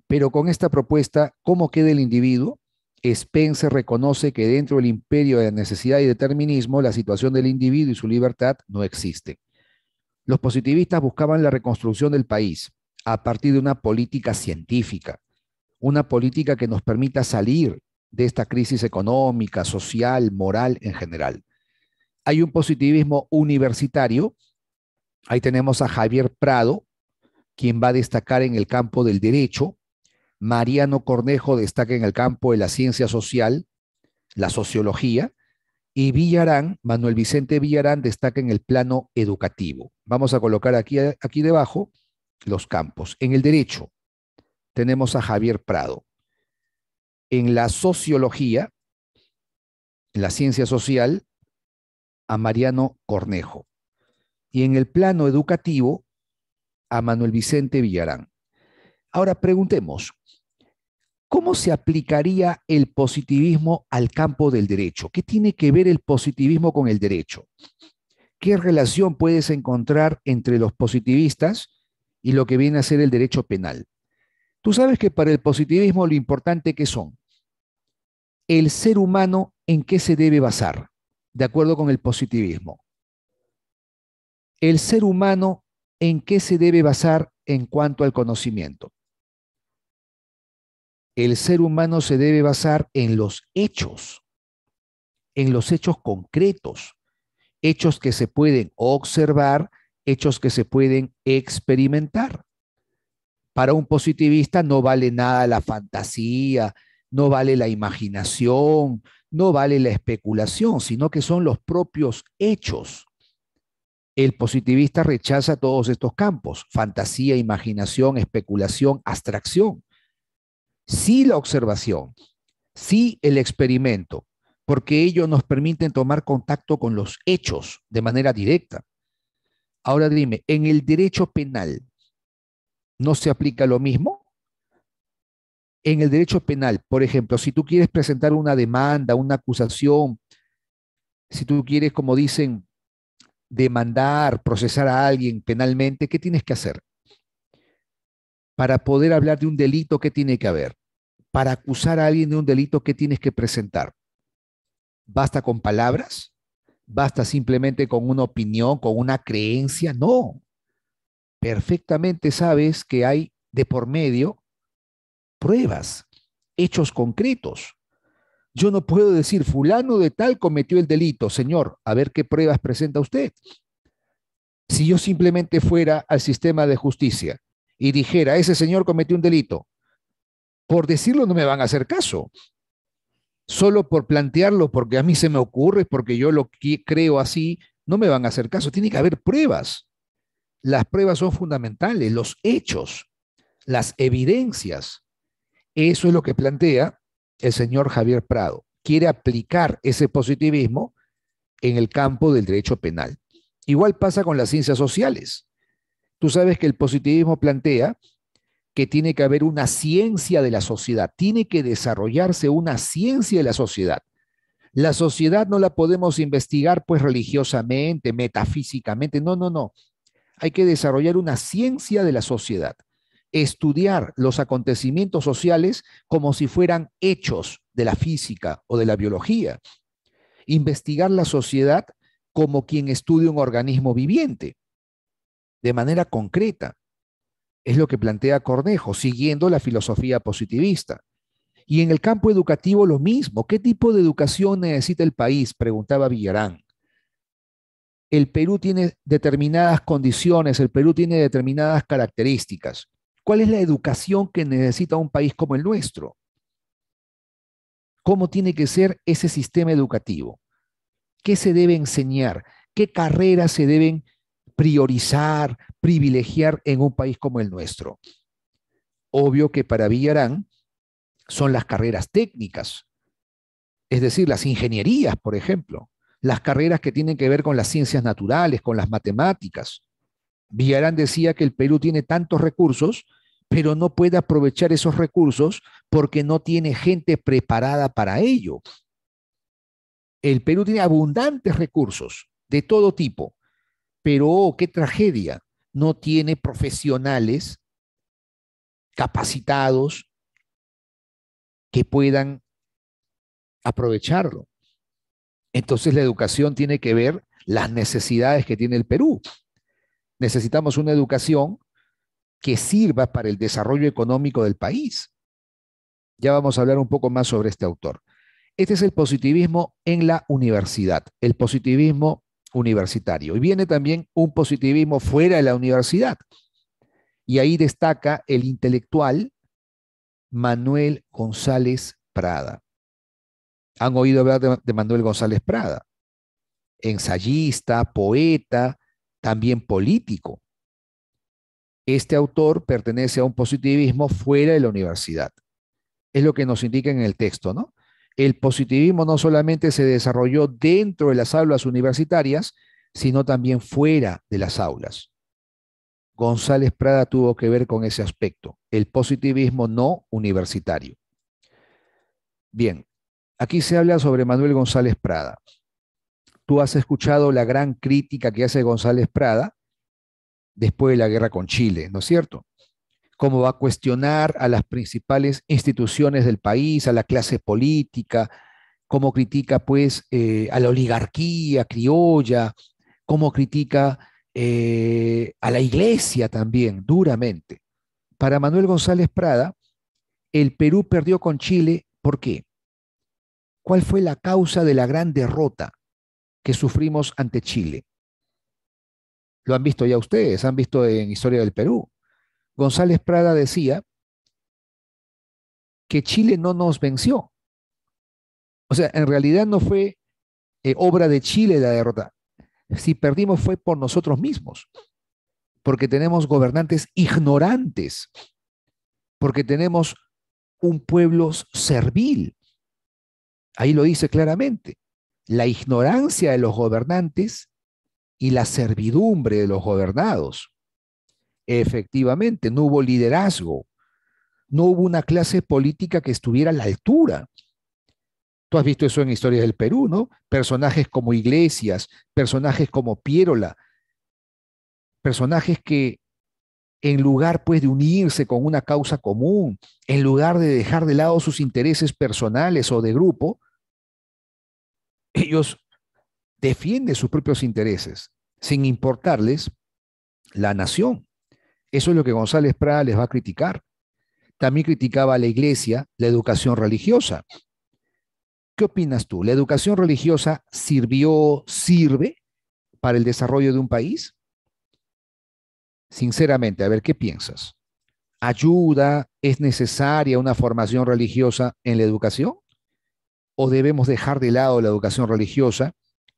Pero con esta propuesta, ¿cómo queda el individuo? Spencer reconoce que dentro del imperio de necesidad y determinismo, la situación del individuo y su libertad no existe. Los positivistas buscaban la reconstrucción del país a partir de una política científica, una política que nos permita salir de esta crisis económica, social, moral en general. Hay un positivismo universitario. Ahí tenemos a Javier Prado, quien va a destacar en el campo del derecho. Mariano Cornejo destaca en el campo de la ciencia social, la sociología, y Villarán, Manuel Vicente Villarán, destaca en el plano educativo. Vamos a colocar aquí debajo los campos. En el derecho tenemos a Javier Prado. En la sociología, en la ciencia social, a Mariano Cornejo. Y en el plano educativo, a Manuel Vicente Villarán. Ahora preguntemos, ¿cómo se aplicaría el positivismo al campo del derecho? ¿Qué tiene que ver el positivismo con el derecho? ¿Qué relación puedes encontrar entre los positivistas y lo que viene a ser el derecho penal? Tú sabes que para el positivismo lo importante que son el ser humano en qué se debe basar, de acuerdo con el positivismo. El ser humano en qué se debe basar en cuanto al conocimiento. El ser humano se debe basar en los hechos concretos, hechos que se pueden observar, hechos que se pueden experimentar. Para un positivista no vale nada la fantasía, no vale la imaginación, no vale la especulación, sino que son los propios hechos. El positivista rechaza todos estos campos: fantasía, imaginación, especulación, abstracción. Sí la observación, sí el experimento, porque ellos nos permiten tomar contacto con los hechos de manera directa. Ahora dime, ¿en el derecho penal no se aplica lo mismo? En el derecho penal, por ejemplo, si tú quieres presentar una demanda, una acusación, si tú quieres, como dicen, demandar, procesar a alguien penalmente, ¿qué tienes que hacer? Para poder hablar de un delito, ¿qué tiene que haber? Para acusar a alguien de un delito, ¿qué tienes que presentar? ¿Basta con palabras? ¿Basta simplemente con una opinión, con una creencia? No. Perfectamente sabes que hay de por medio pruebas, hechos concretos. Yo no puedo decir, fulano de tal cometió el delito. Señor, a ver qué pruebas presenta usted. Si yo simplemente fuera al sistema de justicia y dijera, ese señor cometió un delito, por decirlo no me van a hacer caso. Solo por plantearlo, porque a mí se me ocurre, porque yo lo creo así, no me van a hacer caso. Tiene que haber pruebas. Las pruebas son fundamentales, los hechos, las evidencias. Eso es lo que plantea el señor Javier Prado. quiere aplicar ese positivismo en el campo del derecho penal. Igual pasa con las ciencias sociales. Tú sabes que el positivismo plantea que tiene que haber una ciencia de la sociedad, tiene que desarrollarse una ciencia de la sociedad. La sociedad no la podemos investigar pues religiosamente, metafísicamente, no, no, no. Hay que desarrollar una ciencia de la sociedad, estudiar los acontecimientos sociales como si fueran hechos de la física o de la biología, investigar la sociedad como quien estudia un organismo viviente, de manera concreta. Es lo que plantea Cornejo, siguiendo la filosofía positivista. Y en el campo educativo lo mismo. ¿Qué tipo de educación necesita el país?, preguntaba Villarán. El Perú tiene determinadas condiciones, el Perú tiene determinadas características. ¿Cuál es la educación que necesita un país como el nuestro? ¿Cómo tiene que ser ese sistema educativo? ¿Qué se debe enseñar? ¿Qué carreras se deben priorizar, privilegiar en un país como el nuestro? Obvio que para Villarán son las carreras técnicas, es decir, las ingenierías, por ejemplo, las carreras que tienen que ver con las ciencias naturales, con las matemáticas. Villarán decía que el Perú tiene tantos recursos, pero no puede aprovechar esos recursos porque no tiene gente preparada para ello. El Perú tiene abundantes recursos de todo tipo, pero oh, qué tragedia, no tiene profesionales capacitados que puedan aprovecharlo. Entonces la educación tiene que ver las necesidades que tiene el Perú. Necesitamos una educación que sirva para el desarrollo económico del país. Ya vamos a hablar un poco más sobre este autor. Este es el positivismo en la universidad, el positivismo universitario. Y viene también un positivismo fuera de la universidad. Y ahí destaca el intelectual Manuel González Prada. ¿Han oído hablar de Manuel González Prada? Ensayista, poeta, también político. Este autor pertenece a un positivismo fuera de la universidad. Es lo que nos indica en el texto, ¿no? El positivismo no solamente se desarrolló dentro de las aulas universitarias, sino también fuera de las aulas. González Prada tuvo que ver con ese aspecto, el positivismo no universitario. Bien, aquí se habla sobre Manuel González Prada. Tú has escuchado la gran crítica que hace González Prada después de la guerra con Chile, ¿no es cierto? Cómo va a cuestionar a las principales instituciones del país, a la clase política, cómo critica pues a la oligarquía criolla, cómo critica a la iglesia también duramente. Para Manuel González Prada, el Perú perdió con Chile, ¿por qué? ¿Cuál fue la causa de la gran derrota que sufrimos ante Chile? Lo han visto ya ustedes, han visto en Historia del Perú. González Prada decía que Chile no nos venció. O sea, en realidad no fue obra de Chile la derrota. Si perdimos fue por nosotros mismos, porque tenemos gobernantes ignorantes, porque tenemos un pueblo servil. Ahí lo dice claramente. La ignorancia de los gobernantes y la servidumbre de los gobernados. Efectivamente, no hubo liderazgo, no hubo una clase política que estuviera a la altura. Tú has visto eso en Historia del Perú, ¿no? Personajes como Iglesias, personajes como Piérola, personajes que en lugar pues de unirse con una causa común, en lugar de dejar de lado sus intereses personales o de grupo, ellos defienden sus propios intereses, sin importarles la nación. Eso es lo que González Prada les va a criticar. También criticaba a la iglesia, la educación religiosa. ¿Qué opinas tú? ¿La educación religiosa sirve para el desarrollo de un país? Sinceramente, a ver, ¿qué piensas? ¿Ayuda? ¿Es necesaria una formación religiosa en la educación? ¿O debemos dejar de lado la educación religiosa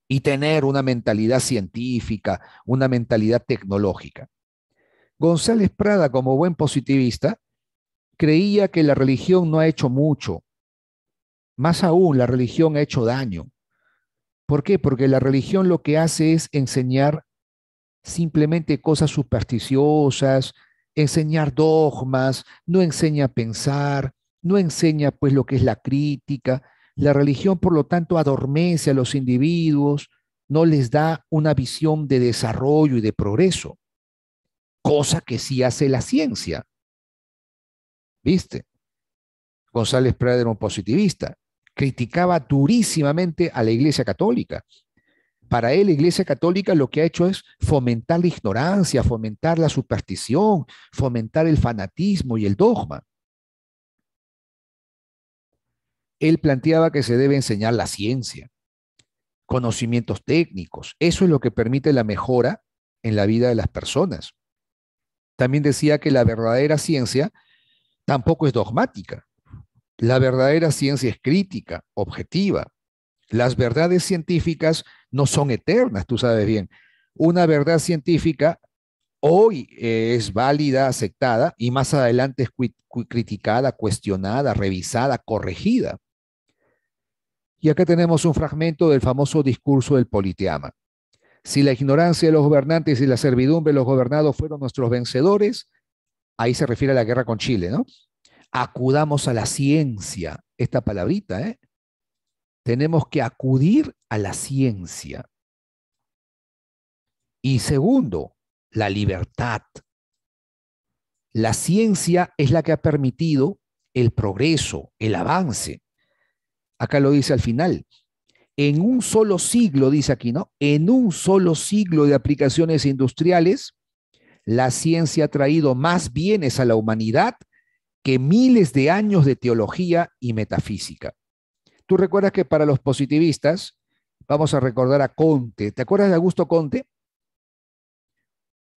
y tener una mentalidad científica, una mentalidad tecnológica? González Prada, como buen positivista, creía que la religión no ha hecho mucho, Más aún, la religión ha hecho daño. ¿Por qué? Porque la religión lo que hace es enseñar simplemente cosas supersticiosas, enseñar dogmas, no enseña a pensar, no enseña pues lo que es la crítica. La religión, por lo tanto, adormece a los individuos, no les da una visión de desarrollo y de progreso, cosa que sí hace la ciencia, ¿viste? González Prada era un positivista, criticaba durísimamente a la Iglesia Católica. Para él, la Iglesia Católica lo que ha hecho es fomentar la ignorancia, fomentar la superstición, fomentar el fanatismo y el dogma. Él planteaba que se debe enseñar la ciencia, conocimientos técnicos. Eso es lo que permite la mejora en la vida de las personas. También decía que la verdadera ciencia tampoco es dogmática. La verdadera ciencia es crítica, objetiva. Las verdades científicas no son eternas, tú sabes bien. Una verdad científica hoy es válida, aceptada, y más adelante es criticada, cuestionada, revisada, corregida. Y acá tenemos un fragmento del famoso discurso del Politeama. Si la ignorancia de los gobernantes y la servidumbre de los gobernados fueron nuestros vencedores, ahí se refiere a la guerra con Chile, ¿no? Acudamos a la ciencia, esta palabrita, ¿eh? Tenemos que acudir a la ciencia. Y segundo, la libertad. La ciencia es la que ha permitido el progreso, el avance. Acá lo dice al final. En un solo siglo, dice aquí, ¿no? En un solo siglo de aplicaciones industriales, la ciencia ha traído más bienes a la humanidad que miles de años de teología y metafísica. Tú recuerdas que para los positivistas, vamos a recordar a Comte. ¿Te acuerdas de Augusto Comte?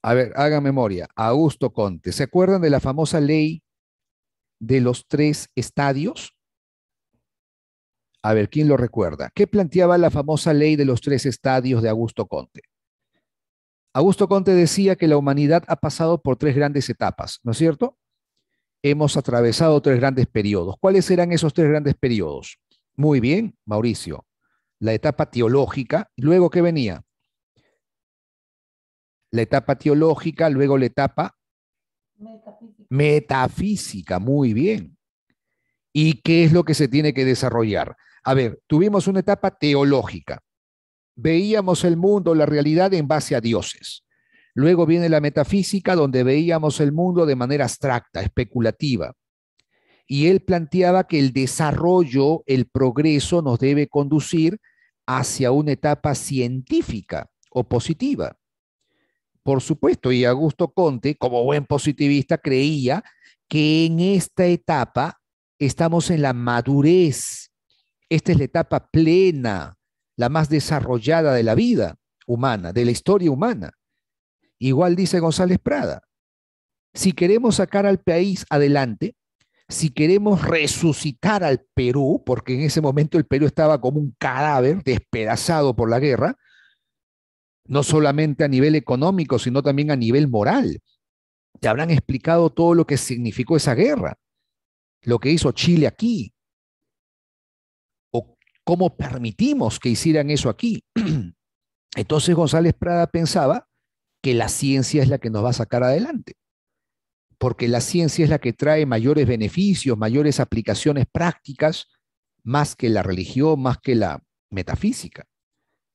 A ver, haga memoria. Augusto Comte. ¿Se acuerdan de la famosa ley de los 3 estadios? A ver, ¿quién lo recuerda? ¿Qué planteaba la famosa ley de los 3 estadios de Augusto Comte? Augusto Comte decía que la humanidad ha pasado por 3 grandes etapas, ¿no es cierto? Hemos atravesado 3 grandes periodos. ¿Cuáles eran esos 3 grandes periodos? Muy bien, Mauricio. La etapa teológica, luego ¿qué venía? La etapa teológica, luego la etapa metafísica, muy bien. ¿Y qué es lo que se tiene que desarrollar? A ver, tuvimos una etapa teológica. Veíamos el mundo, la realidad en base a dioses. Luego viene la metafísica, donde veíamos el mundo de manera abstracta, especulativa. Y él planteaba que el desarrollo, el progreso nos debe conducir hacia una etapa científica o positiva. Por supuesto, y Augusto Comte, como buen positivista, creía que en esta etapa estamos en la madurez. Esta es la etapa plena, la más desarrollada de la vida humana, de la historia humana. Igual dice González Prada, si queremos sacar al país adelante, si queremos resucitar al Perú, porque en ese momento el Perú estaba como un cadáver despedazado por la guerra, no solamente a nivel económico, sino también a nivel moral. Te habrán explicado todo lo que significó esa guerra, lo que hizo Chile aquí, o cómo permitimos que hicieran eso aquí. Entonces González Prada pensaba que la ciencia es la que nos va a sacar adelante, porque la ciencia es la que trae mayores beneficios, mayores aplicaciones prácticas, más que la religión, más que la metafísica.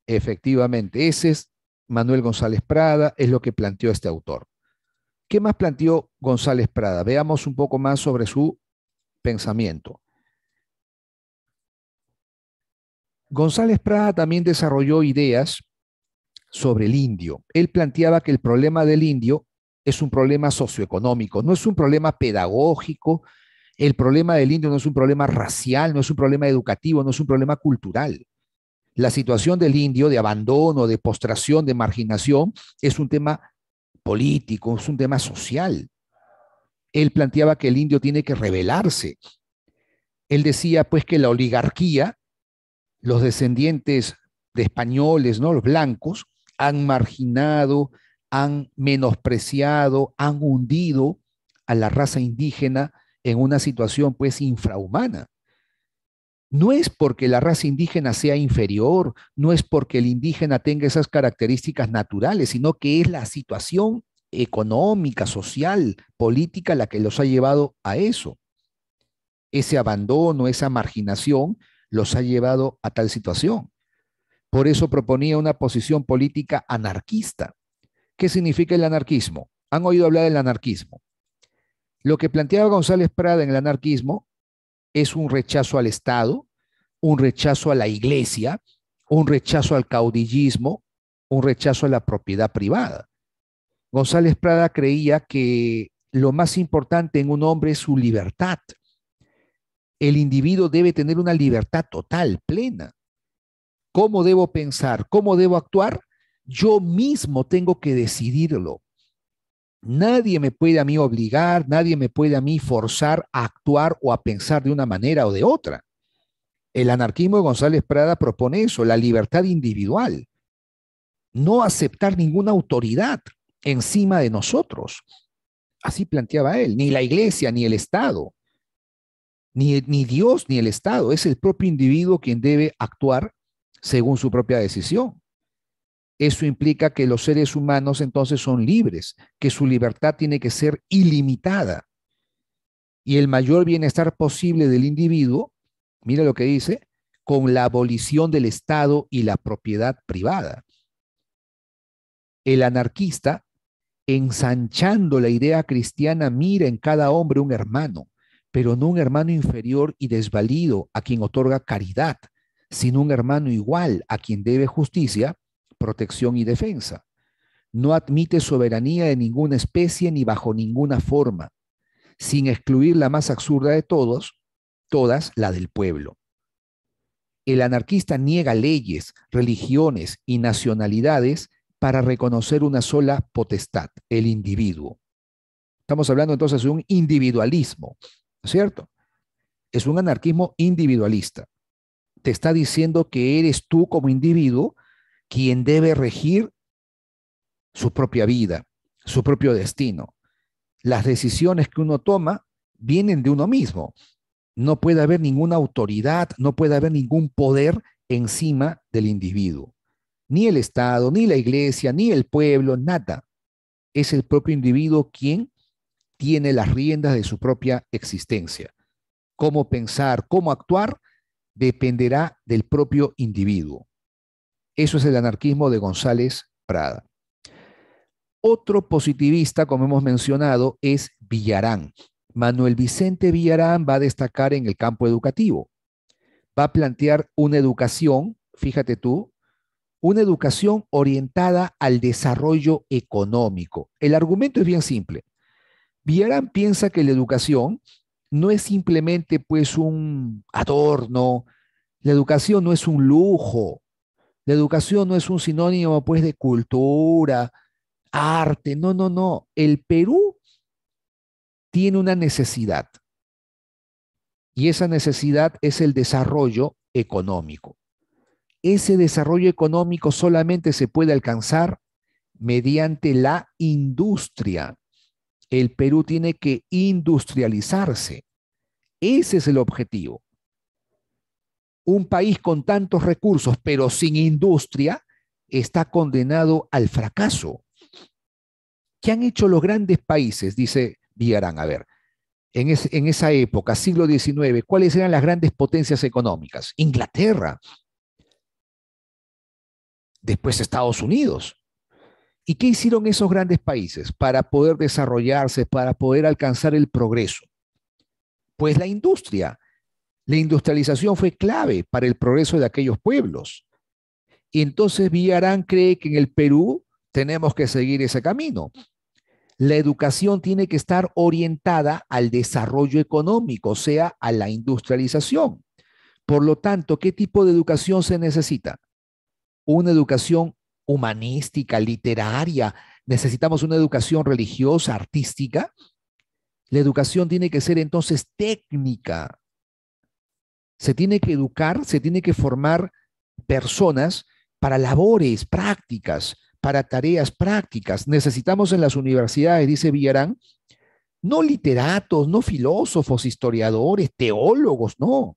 Efectivamente, ese es Manuel González Prada, es lo que planteó este autor. ¿Qué más planteó González Prada? Veamos un poco más sobre su pensamiento. González Prada también desarrolló ideas sobre el indio. Él planteaba que el problema del indio es un problema socioeconómico, no es un problema pedagógico. El problema del indio no es un problema racial, no es un problema educativo, no es un problema cultural. La situación del indio de abandono, de postración, de marginación, es un tema político, es un tema social. Él planteaba que el indio tiene que rebelarse. Él decía pues que la oligarquía, los descendientes de españoles, ¿no? Los blancos, han marginado, han menospreciado, han hundido a la raza indígena en una situación pues infrahumana. No es porque la raza indígena sea inferior, no es porque el indígena tenga esas características naturales, sino que es la situación económica, social, política la que los ha llevado a eso. Ese abandono, esa marginación los ha llevado a tal situación. Por eso proponía una posición política anarquista. ¿Qué significa el anarquismo? ¿Han oído hablar del anarquismo? Lo que planteaba González Prada en el anarquismo es un rechazo al Estado, un rechazo a la iglesia, un rechazo al caudillismo, un rechazo a la propiedad privada. González Prada creía que lo más importante en un hombre es su libertad. El individuo debe tener una libertad total, plena. ¿Cómo debo pensar? ¿Cómo debo actuar? Yo mismo tengo que decidirlo. Nadie me puede a mí obligar, nadie me puede a mí forzar a actuar o a pensar de una manera o de otra. El anarquismo de González Prada propone eso, la libertad individual. No aceptar ninguna autoridad encima de nosotros. Así planteaba él, ni la iglesia, ni el Estado, ni Dios, ni el Estado. Es el propio individuo quien debe actuar según su propia decisión. Eso implica que los seres humanos entonces son libres, que su libertad tiene que ser ilimitada. Y el mayor bienestar posible del individuo, mira lo que dice, con la abolición del Estado y la propiedad privada. El anarquista, ensanchando la idea cristiana, mira en cada hombre un hermano, pero no un hermano inferior y desvalido a quien otorga caridad, sino un hermano igual a quien debe justicia, protección y defensa. No admite soberanía de ninguna especie ni bajo ninguna forma, sin excluir la más absurda de todas, la del pueblo. El anarquista niega leyes, religiones y nacionalidades para reconocer una sola potestad, el individuo. Estamos hablando entonces de un individualismo, ¿cierto? Es un anarquismo individualista. Te está diciendo que eres tú como individuo quien debe regir su propia vida, su propio destino. Las decisiones que uno toma vienen de uno mismo. No puede haber ninguna autoridad, no puede haber ningún poder encima del individuo. Ni el Estado, ni la iglesia, ni el pueblo, nada. Es el propio individuo quien tiene las riendas de su propia existencia. Cómo pensar, cómo actuar, dependerá del propio individuo. Eso es el anarquismo de González Prada. Otro positivista, como hemos mencionado, es Villarán. Manuel Vicente Villarán va a destacar en el campo educativo. Va a plantear una educación, fíjate tú, una educación orientada al desarrollo económico. El argumento es bien simple. Villarán piensa que la educación no es simplemente pues un adorno, la educación no es un lujo, la educación no es un sinónimo pues de cultura, arte, no, no, no. El Perú tiene una necesidad y esa necesidad es el desarrollo económico. Ese desarrollo económico solamente se puede alcanzar mediante la industria. El Perú tiene que industrializarse. Ese es el objetivo. Un país con tantos recursos, pero sin industria, está condenado al fracaso. ¿Qué han hecho los grandes países? Dice Villarán. A ver, en esa época, siglo XIX, ¿cuáles eran las grandes potencias económicas? Inglaterra. Después Estados Unidos. ¿Y qué hicieron esos grandes países para poder desarrollarse, para poder alcanzar el progreso? Pues la industria. La industrialización fue clave para el progreso de aquellos pueblos. Y entonces Villarán cree que en el Perú tenemos que seguir ese camino. La educación tiene que estar orientada al desarrollo económico, o sea, a la industrialización. Por lo tanto, ¿qué tipo de educación se necesita? Una educación humanística, literaria. Necesitamos una educación religiosa, artística. La educación tiene que ser entonces técnica. Se tiene que educar, se tiene que formar personas para labores prácticas, para tareas prácticas. Necesitamos en las universidades, dice Villarán, no literatos, no filósofos, historiadores, teólogos, no.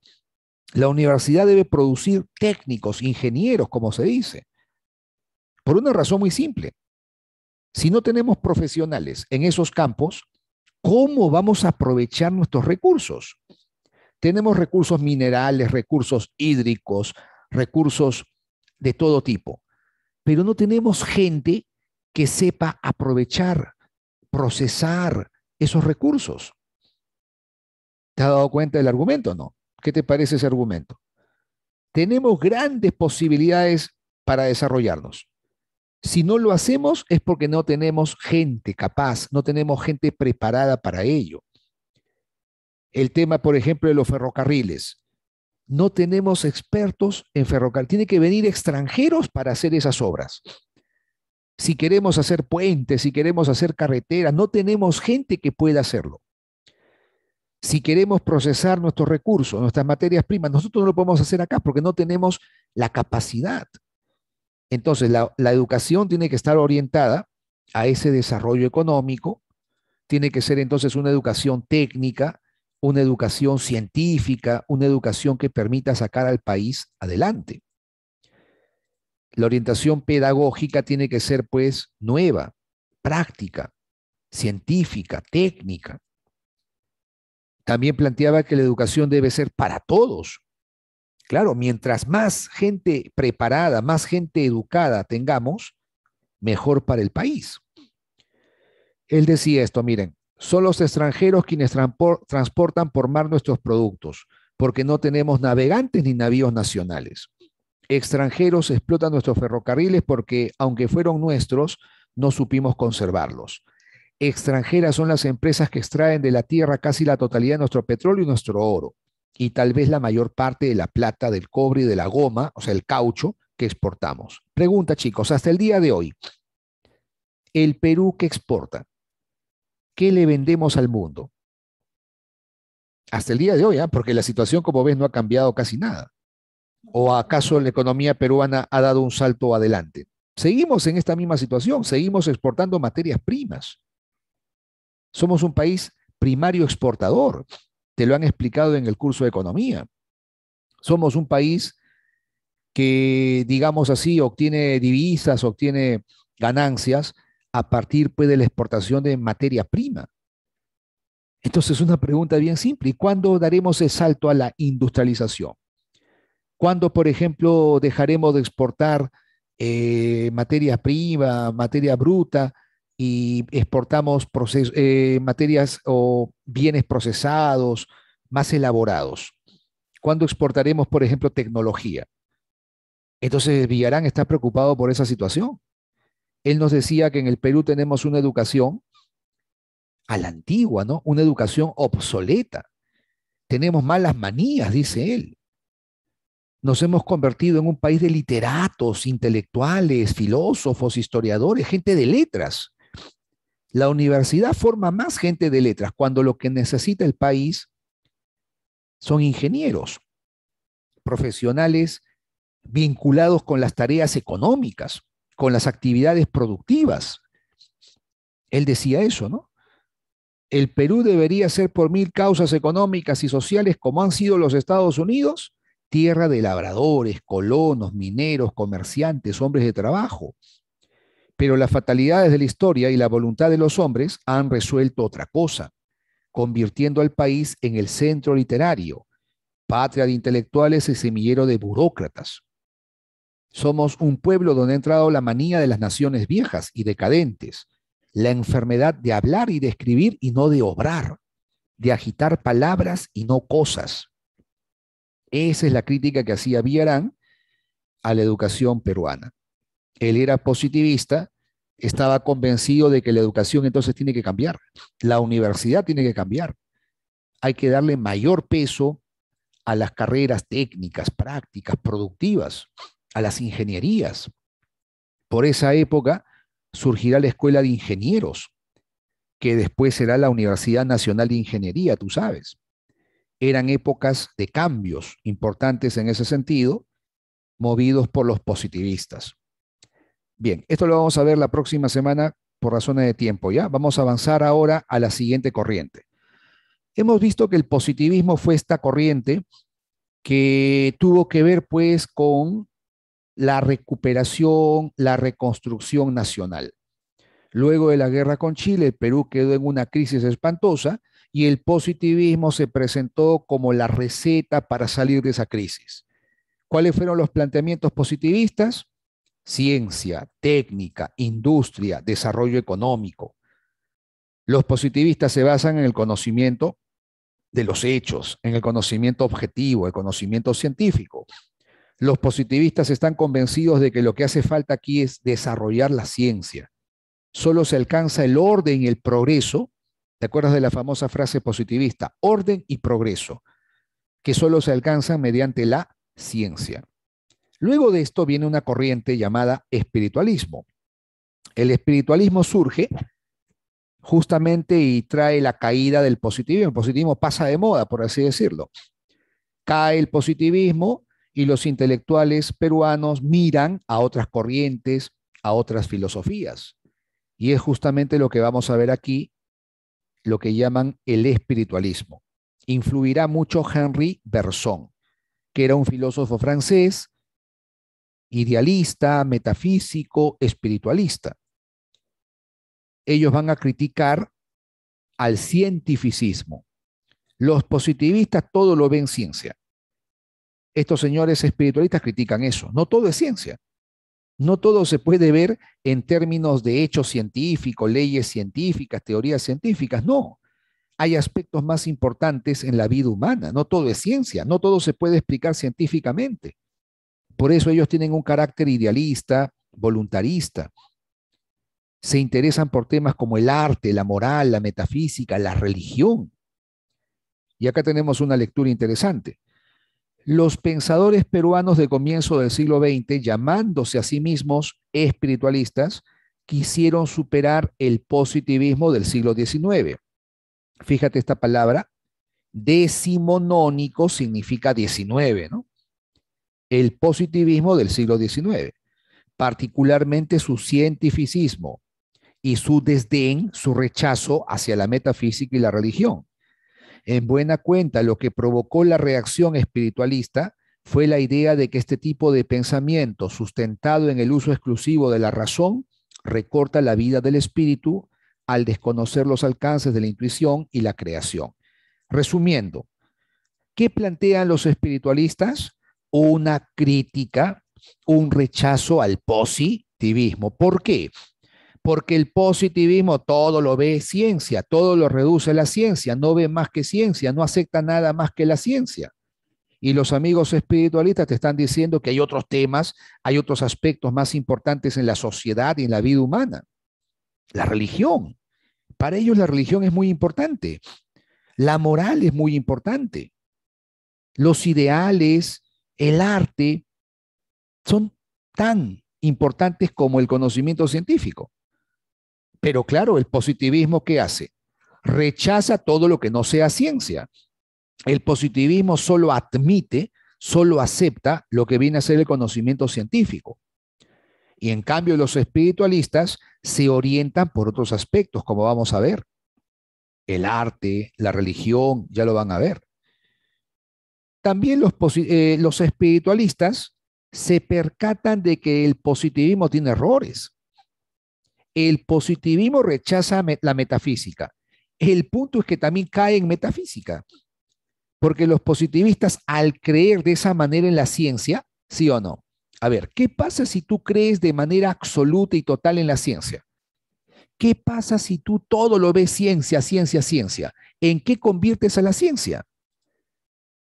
La universidad debe producir técnicos, ingenieros, como se dice, por una razón muy simple. Si no tenemos profesionales en esos campos, ¿cómo vamos a aprovechar nuestros recursos? Tenemos recursos minerales, recursos hídricos, recursos de todo tipo, pero no tenemos gente que sepa aprovechar, procesar esos recursos. ¿Te has dado cuenta del argumento o no? ¿Qué te parece ese argumento? Tenemos grandes posibilidades para desarrollarnos. Si no lo hacemos es porque no tenemos gente capaz, no tenemos gente preparada para ello. El tema, por ejemplo, de los ferrocarriles. No tenemos expertos en ferrocarril. Tienen que venir extranjeros para hacer esas obras. Si queremos hacer puentes, si queremos hacer carreteras, no tenemos gente que pueda hacerlo. Si queremos procesar nuestros recursos, nuestras materias primas, nosotros no lo podemos hacer acá porque no tenemos la capacidad. Entonces, la educación tiene que estar orientada a ese desarrollo económico, tiene que ser entonces una educación técnica, una educación científica, una educación que permita sacar al país adelante. La orientación pedagógica tiene que ser pues nueva, práctica, científica, técnica. También planteaba que la educación debe ser para todos. Claro, mientras más gente preparada, más gente educada tengamos, mejor para el país. Él decía esto, miren, son los extranjeros quienes transportan por mar nuestros productos, porque no tenemos navegantes ni navíos nacionales. Extranjeros explotan nuestros ferrocarriles porque, aunque fueron nuestros, no supimos conservarlos. Extranjeras son las empresas que extraen de la tierra casi la totalidad de nuestro petróleo y nuestro oro, y tal vez la mayor parte de la plata, del cobre y de la goma, o sea, el caucho que exportamos. Pregunta, chicos, hasta el día de hoy, ¿el Perú qué exporta? ¿Qué le vendemos al mundo? Hasta el día de hoy, porque la situación, como ves, no ha cambiado casi nada. ¿O acaso la economía peruana ha dado un salto adelante? Seguimos en esta misma situación, seguimos exportando materias primas. Somos un país primario exportador, te lo han explicado en el curso de economía. Somos un país que, digamos así, obtiene divisas, obtiene ganancias a partir pues, de la exportación de materia prima. Entonces, una pregunta bien simple, ¿y cuándo daremos el salto a la industrialización? ¿Cuándo, por ejemplo, dejaremos de exportar materia prima, materia bruta y exportamos materias o bienes procesados, más elaborados? ¿Cuándo exportaremos, por ejemplo, tecnología? Entonces, Villarán está preocupado por esa situación. Él nos decía que en el Perú tenemos una educación a la antigua, ¿no? Una educación obsoleta. Tenemos malas manías, dice él. Nos hemos convertido en un país de literatos, intelectuales, filósofos, historiadores, gente de letras. La universidad forma más gente de letras cuando lo que necesita el país son ingenieros, profesionales vinculados con las tareas económicas, con las actividades productivas. Él decía eso, ¿no? El Perú debería ser por mil causas económicas y sociales como han sido los Estados Unidos, tierra de labradores, colonos, mineros, comerciantes, hombres de trabajo. Pero las fatalidades de la historia y la voluntad de los hombres han resuelto otra cosa, convirtiendo al país en el centro literario, patria de intelectuales y semillero de burócratas. Somos un pueblo donde ha entrado la manía de las naciones viejas y decadentes, la enfermedad de hablar y de escribir y no de obrar, de agitar palabras y no cosas. Esa es la crítica que hacía Villarán a la educación peruana. Él era positivista, estaba convencido de que la educación entonces tiene que cambiar, la universidad tiene que cambiar. Hay que darle mayor peso a las carreras técnicas, prácticas, productivas, a las ingenierías. Por esa época surgirá la Escuela de Ingenieros, que después será la Universidad Nacional de Ingeniería, tú sabes. Eran épocas de cambios importantes en ese sentido, movidos por los positivistas. Bien, esto lo vamos a ver la próxima semana por razones de tiempo, ¿ya? Vamos a avanzar ahora a la siguiente corriente. Hemos visto que el positivismo fue esta corriente que tuvo que ver pues con la recuperación, la reconstrucción nacional. Luego de la guerra con Chile, el Perú quedó en una crisis espantosa y el positivismo se presentó como la receta para salir de esa crisis. ¿Cuáles fueron los planteamientos positivistas? Ciencia, técnica, industria, desarrollo económico. Los positivistas se basan en el conocimiento de los hechos, en el conocimiento objetivo, el conocimiento científico. Los positivistas están convencidos de que lo que hace falta aquí es desarrollar la ciencia. Solo se alcanza el orden y el progreso. ¿Te acuerdas de la famosa frase positivista? Orden y progreso, que solo se alcanzan mediante la ciencia. Luego de esto viene una corriente llamada espiritualismo. El espiritualismo surge justamente y trae la caída del positivismo. El positivismo pasa de moda, por así decirlo. Cae el positivismo y los intelectuales peruanos miran a otras corrientes, a otras filosofías. Y es justamente lo que vamos a ver aquí, lo que llaman el espiritualismo. Influirá mucho Henri Bergson, que era un filósofo francés, idealista, metafísico, espiritualista. Ellos van a criticar al cientificismo. Los positivistas todo lo ven ciencia. Estos señores espiritualistas critican eso. No todo es ciencia. No todo se puede ver en términos de hechos científicos, leyes científicas, teorías científicas. No. Hay aspectos más importantes en la vida humana. No todo es ciencia. No todo se puede explicar científicamente. Por eso ellos tienen un carácter idealista, voluntarista. Se interesan por temas como el arte, la moral, la metafísica, la religión. Y acá tenemos una lectura interesante. Los pensadores peruanos de comienzo del siglo XX, llamándose a sí mismos espiritualistas, quisieron superar el positivismo del siglo XIX. Fíjate esta palabra, decimonónico significa 19, ¿no? El positivismo del siglo XIX, particularmente su cientificismo y su desdén, su rechazo hacia la metafísica y la religión. En buena cuenta, lo que provocó la reacción espiritualista fue la idea de que este tipo de pensamiento, sustentado en el uso exclusivo de la razón, recorta la vida del espíritu al desconocer los alcances de la intuición y la creación. Resumiendo, ¿qué plantean los espiritualistas? Una crítica, un rechazo al positivismo. ¿Por qué? Porque el positivismo todo lo ve ciencia, todo lo reduce a la ciencia, no ve más que ciencia, no acepta nada más que la ciencia. Y los amigos espiritualistas te están diciendo que hay otros temas, hay otros aspectos más importantes en la sociedad y en la vida humana. La religión. Para ellos la religión es muy importante. La moral es muy importante. Los ideales, el arte, son tan importantes como el conocimiento científico. Pero claro, el positivismo, ¿qué hace? Rechaza todo lo que no sea ciencia. El positivismo solo admite, solo acepta lo que viene a ser el conocimiento científico. Y en cambio los espiritualistas se orientan por otros aspectos, como vamos a ver. El arte, la religión, ya lo van a ver. También los espiritualistas se percatan de que el positivismo tiene errores. El positivismo rechaza la metafísica. El punto es que también cae en metafísica, porque los positivistas, al creer de esa manera en la ciencia, ¿sí o no? A ver, ¿qué pasa si tú crees de manera absoluta y total en la ciencia? ¿Qué pasa si tú todo lo ves ciencia, ciencia, ciencia? ¿En qué conviertes a la ciencia?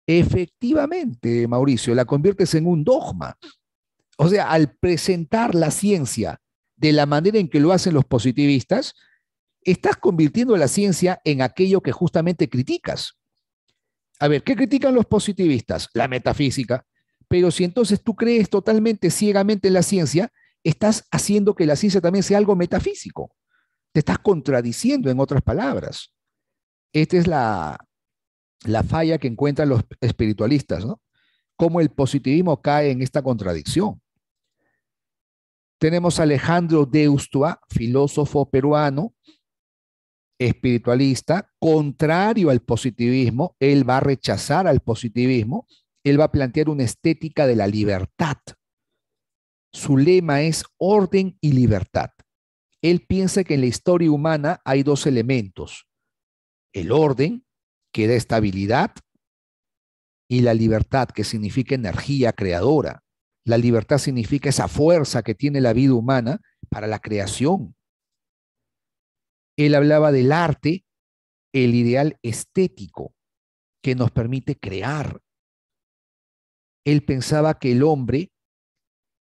Efectivamente, Mauricio, la conviertes en un dogma. O sea, al presentar la ciencia de la manera en que lo hacen los positivistas, estás convirtiendo la ciencia en aquello que justamente criticas. A ver, ¿qué critican los positivistas? La metafísica. Pero si entonces tú crees totalmente ciegamente en la ciencia, estás haciendo que la ciencia también sea algo metafísico. Te estás contradiciendo, en otras palabras. Esta es la falla que encuentran los espiritualistas, ¿no? Cómo el positivismo cae en esta contradicción. Tenemos a Alejandro de Ustua, filósofo peruano, espiritualista, contrario al positivismo. Él va a rechazar al positivismo él va a plantear una estética de la libertad. Su lema es orden y libertad. Él piensa que en la historia humana hay dos elementos: el orden, que da estabilidad, y la libertad, que significa energía creadora. La libertad significa esa fuerza que tiene la vida humana para la creación. Él hablaba del arte, el ideal estético que nos permite crear. Él pensaba que el hombre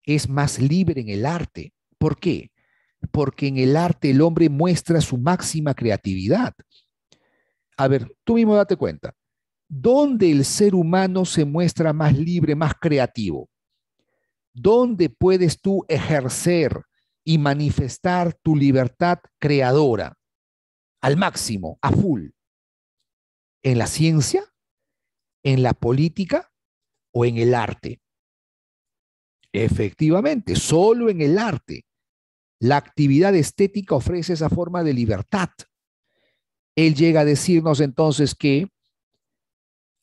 es más libre en el arte. ¿Por qué? Porque en el arte el hombre muestra su máxima creatividad. A ver, tú mismo date cuenta. ¿Dónde el ser humano se muestra más libre, más creativo? ¿Dónde puedes tú ejercer y manifestar tu libertad creadora al máximo, a full? ¿En la ciencia? ¿En la política? ¿O en el arte? Efectivamente, solo en el arte. La actividad estética ofrece esa forma de libertad. Él llega a decirnos entonces que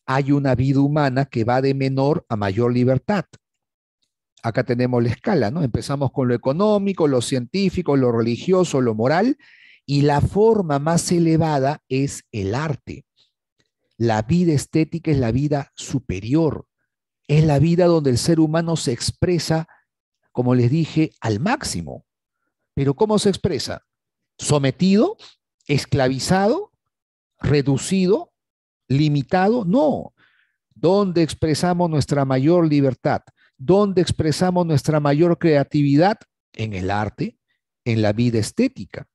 hay una vida humana que va de menor a mayor libertad. Acá tenemos la escala, ¿no? Empezamos con lo económico, lo científico, lo religioso, lo moral, y la forma más elevada es el arte. La vida estética es la vida superior, es la vida donde el ser humano se expresa, como les dije, al máximo. Pero ¿cómo se expresa? ¿Sometido? ¿Esclavizado? ¿Reducido? ¿Limitado? No. ¿Dónde expresamos nuestra mayor libertad? ¿Dónde expresamos nuestra mayor creatividad? En el arte, en la vida estética.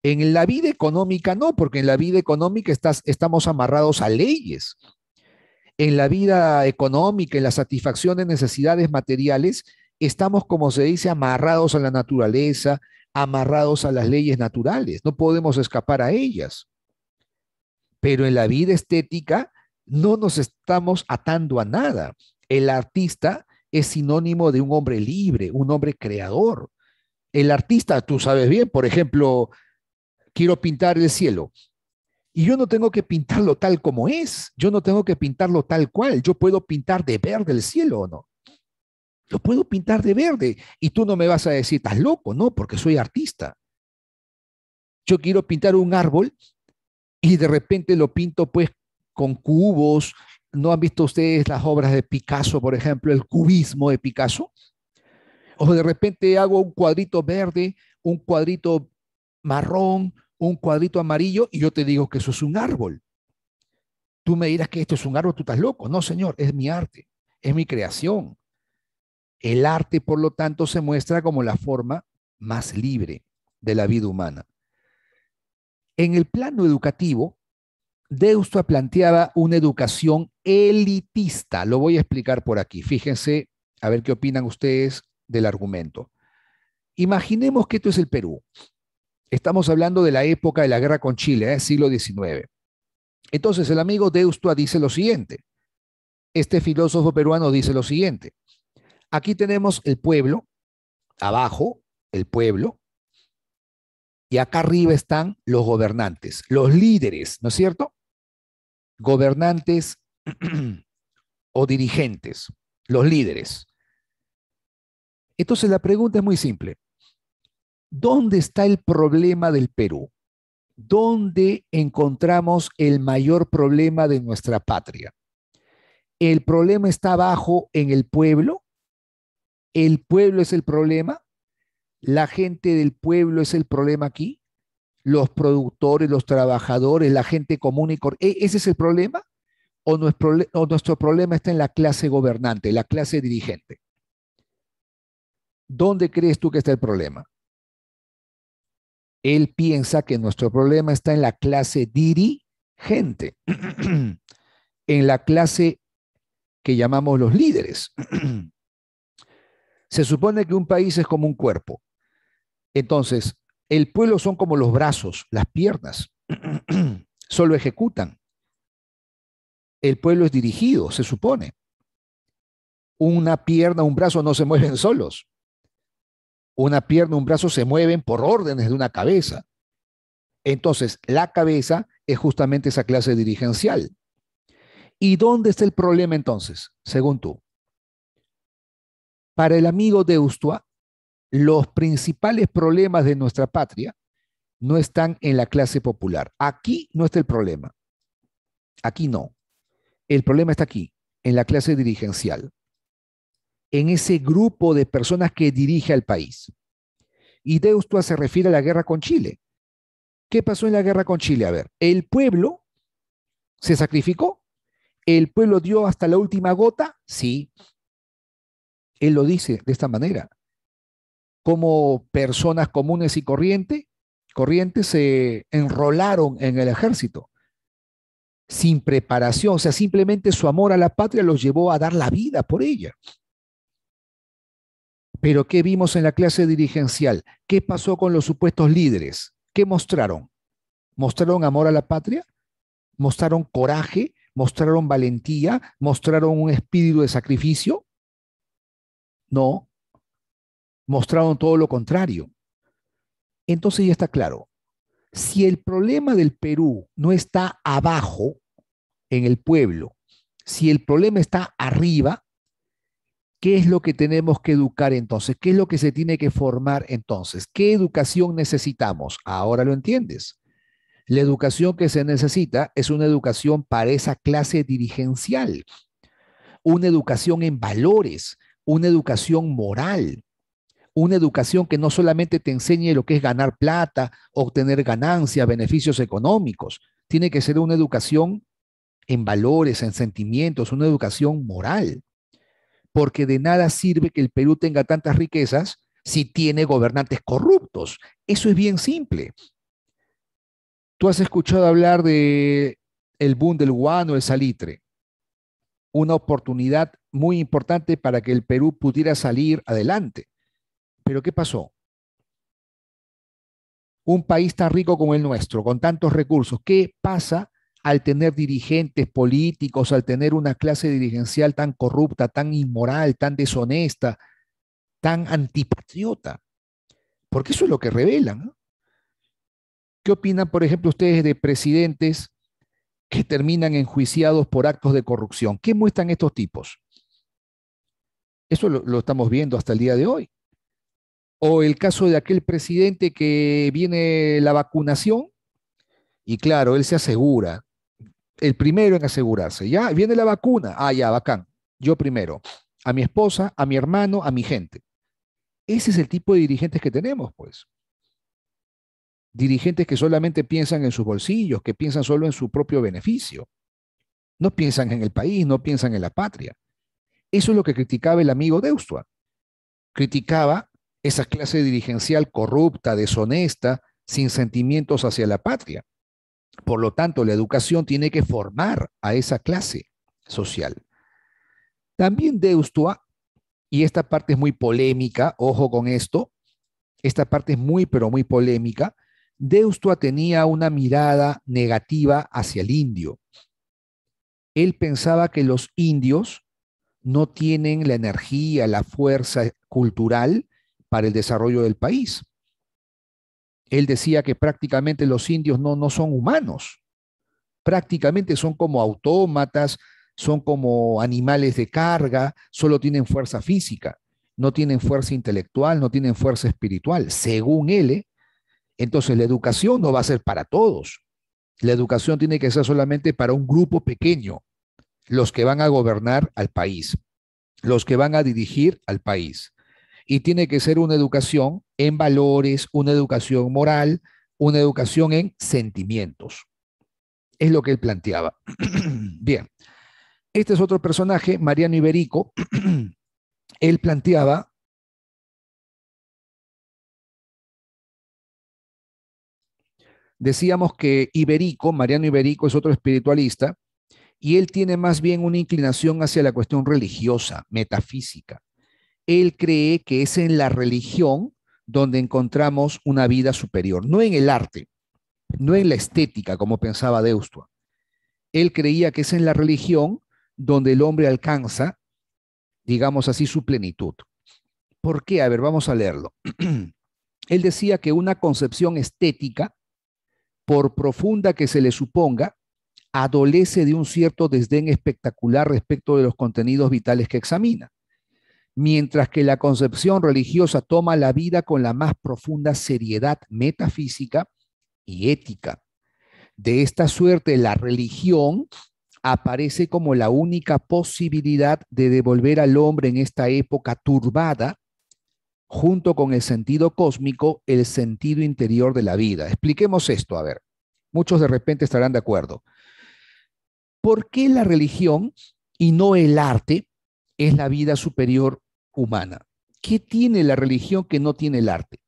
En la vida económica no, porque en la vida económica estamos amarrados a leyes. En la vida económica, en la satisfacción de necesidades materiales, estamos, como se dice, amarrados a la naturaleza, amarrados a las leyes naturales. No podemos escapar a ellas. Pero en la vida estética no nos estamos atando a nada. El artista es sinónimo de un hombre libre, un hombre creador. El artista, tú sabes bien, por ejemplo, quiero pintar el cielo. Y yo no tengo que pintarlo tal como es, yo no tengo que pintarlo tal cual, yo puedo pintar de verde el cielo o no. Lo puedo pintar de verde y tú no me vas a decir, estás loco, no, porque soy artista. Yo quiero pintar un árbol y de repente lo pinto pues con cubos. ¿No han visto ustedes las obras de Picasso, por ejemplo, el cubismo de Picasso? O de repente hago un cuadrito verde, un cuadrito marrón, un cuadrito amarillo y yo te digo que eso es un árbol. Tú me dirás que esto es un árbol, tú estás loco. No, señor, es mi arte, es mi creación. El arte, por lo tanto, se muestra como la forma más libre de la vida humana. En el plano educativo, Deusto planteaba una educación elitista. Lo voy a explicar por aquí. Fíjense, a ver qué opinan ustedes del argumento. Imaginemos que esto es el Perú. Estamos hablando de la época de la guerra con Chile, siglo XIX. Entonces el amigo Deusto dice lo siguiente. Este filósofo peruano dice lo siguiente. Aquí tenemos el pueblo, abajo el pueblo, y acá arriba están los gobernantes, los líderes, ¿no es cierto? Gobernantes o dirigentes, los líderes. Entonces la pregunta es muy simple. ¿Dónde está el problema del Perú? ¿Dónde encontramos el mayor problema de nuestra patria? ¿El problema está abajo en el pueblo? ¿El pueblo es el problema? ¿La gente del pueblo es el problema aquí? ¿Los productores, los trabajadores, la gente común y corriente? ¿Ese es el problema? ¿O nuestro problema está en la clase gobernante, la clase dirigente? ¿Dónde crees tú que está el problema? Él piensa que nuestro problema está en la clase dirigente, en la clase que llamamos los líderes. Se supone que un país es como un cuerpo. Entonces, el pueblo son como los brazos, las piernas. Solo ejecutan. El pueblo es dirigido, se supone. Una pierna, un brazo no se mueven solos. Una pierna, un brazo se mueven por órdenes de una cabeza. Entonces, la cabeza es justamente esa clase dirigencial. ¿Y dónde está el problema entonces, según tú? Para el amigo Deustua, los principales problemas de nuestra patria no están en la clase popular. Aquí no está el problema. Aquí no. El problema está aquí, en la clase dirigencial, en ese grupo de personas que dirige al país. Y Deustua se refiere a la guerra con Chile. ¿Qué pasó en la guerra con Chile? A ver, el pueblo se sacrificó, el pueblo dio hasta la última gota, sí, él lo dice de esta manera. Como personas comunes y corrientes se enrolaron en el ejército sin preparación, o sea, simplemente su amor a la patria los llevó a dar la vida por ella. Pero ¿qué vimos en la clase dirigencial? ¿Qué pasó con los supuestos líderes? ¿Qué mostraron? ¿Mostraron amor a la patria? ¿Mostraron coraje? ¿Mostraron valentía? ¿Mostraron un espíritu de sacrificio? No, mostraron todo lo contrario. Entonces ya está claro, si el problema del Perú no está abajo en el pueblo, si el problema está arriba, ¿qué es lo que tenemos que educar entonces? ¿Qué es lo que se tiene que formar entonces? ¿Qué educación necesitamos? Ahora lo entiendes. La educación que se necesita es una educación para esa clase dirigencial, una educación en valores, una educación moral, una educación que no solamente te enseñe lo que es ganar plata, obtener ganancias, beneficios económicos. Tiene que ser una educación en valores, en sentimientos, una educación moral. Porque de nada sirve que el Perú tenga tantas riquezas si tiene gobernantes corruptos. Eso es bien simple. Tú has escuchado hablar de el boom del guano, el salitre, una oportunidad muy importante para que el Perú pudiera salir adelante. Pero ¿qué pasó? Un país tan rico como el nuestro, con tantos recursos, ¿qué pasa al tener dirigentes políticos, al tener una clase dirigencial tan corrupta, tan inmoral, tan deshonesta, tan antipatriota? Porque eso es lo que revelan, ¿no? ¿Qué opinan, por ejemplo, ustedes de presidentes que terminan enjuiciados por actos de corrupción? ¿Qué muestran estos tipos? Eso lo estamos viendo hasta el día de hoy. O el caso de aquel presidente que viene la vacunación y claro, él se asegura, el primero en asegurarse, ya viene la vacuna, ah, ya, bacán, yo primero, a mi esposa, a mi hermano, a mi gente. Ese es el tipo de dirigentes que tenemos, pues. Dirigentes que solamente piensan en sus bolsillos, que piensan solo en su propio beneficio. No piensan en el país, no piensan en la patria. Eso es lo que criticaba el amigo Deustua. Criticaba esa clase dirigencial corrupta, deshonesta, sin sentimientos hacia la patria. Por lo tanto, la educación tiene que formar a esa clase social. También Deustua, y esta parte es muy polémica, ojo con esto, esta parte es muy, pero muy polémica, Deustua tenía una mirada negativa hacia el indio. Él pensaba que los indios no tienen la energía, la fuerza cultural para el desarrollo del país. Él decía que prácticamente los indios no son humanos, prácticamente son como autómatas, son como animales de carga, solo tienen fuerza física, no tienen fuerza intelectual, no tienen fuerza espiritual, según él. Entonces la educación no va a ser para todos, la educación tiene que ser solamente para un grupo pequeño, los que van a gobernar al país, los que van a dirigir al país. Y tiene que ser una educación en valores, una educación moral, una educación en sentimientos. Es lo que él planteaba. Bien, este es otro personaje, Mariano Iberico. Él planteaba decíamos que Iberico, Mariano Iberico es otro espiritualista, y él tiene más bien una inclinación hacia la cuestión religiosa, metafísica. Él cree que es en la religión donde encontramos una vida superior, no en el arte, no en la estética, como pensaba Deustua. Él creía que es en la religión donde el hombre alcanza, digamos así, su plenitud. ¿Por qué? A ver, vamos a leerlo. Él decía que una concepción estética, por profunda que se le suponga, adolece de un cierto desdén espectacular respecto de los contenidos vitales que examina, mientras que la concepción religiosa toma la vida con la más profunda seriedad metafísica y ética. De esta suerte, la religión aparece como la única posibilidad de devolver al hombre en esta época turbada, junto con el sentido cósmico, el sentido interior de la vida. Expliquemos esto, a ver. Muchos de repente estarán de acuerdo. ¿Por qué la religión y no el arte es la vida superior humana? ¿Qué tiene la religión que no tiene el arte?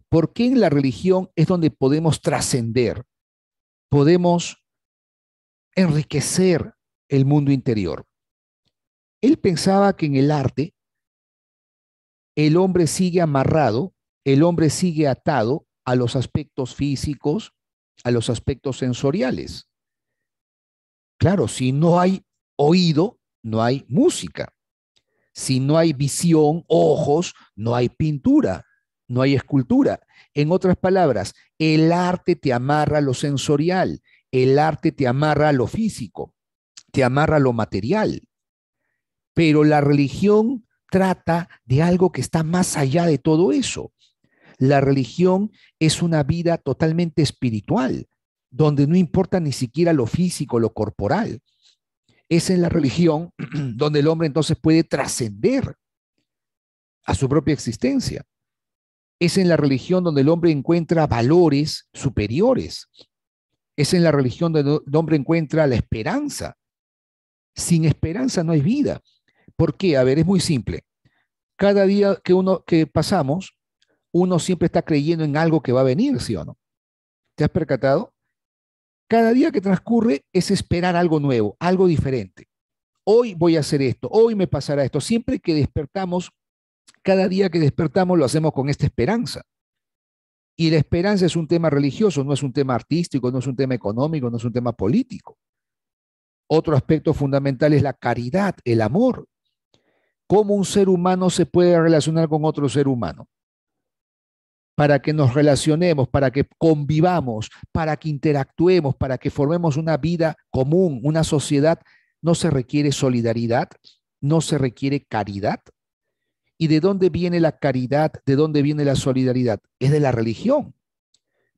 ¿Por qué en la religión es donde podemos trascender, podemos enriquecer el mundo interior? Él pensaba que en el arte el hombre sigue amarrado, el hombre sigue atado a los aspectos físicos, a los aspectos sensoriales. Claro, si no hay oído, no hay música. Si no hay visión, ojos, no hay pintura, no hay escultura. En otras palabras, el arte te amarra a lo sensorial, el arte te amarra a lo físico, te amarra a lo material. Pero la religión trata de algo que está más allá de todo eso. La religión es una vida totalmente espiritual, donde no importa ni siquiera lo físico, lo corporal. Es en la religión donde el hombre entonces puede trascender a su propia existencia. Es en la religión donde el hombre encuentra valores superiores. Es en la religión donde el hombre encuentra la esperanza. Sin esperanza no hay vida. ¿Por qué? A ver, es muy simple. Cada día que pasamos, uno siempre está creyendo en algo que va a venir, ¿sí o no? ¿Te has percatado? Cada día que transcurre es esperar algo nuevo, algo diferente. Hoy voy a hacer esto, hoy me pasará esto. Siempre que despertamos, cada día que despertamos lo hacemos con esta esperanza. Y la esperanza es un tema religioso, no es un tema artístico, no es un tema económico, no es un tema político. Otro aspecto fundamental es la caridad, el amor. ¿Cómo un ser humano se puede relacionar con otro ser humano? Para que nos relacionemos, para que convivamos, para que interactuemos, para que formemos una vida común, una sociedad, no se requiere solidaridad, no se requiere caridad. ¿Y de dónde viene la caridad? ¿De dónde viene la solidaridad? Es de la religión.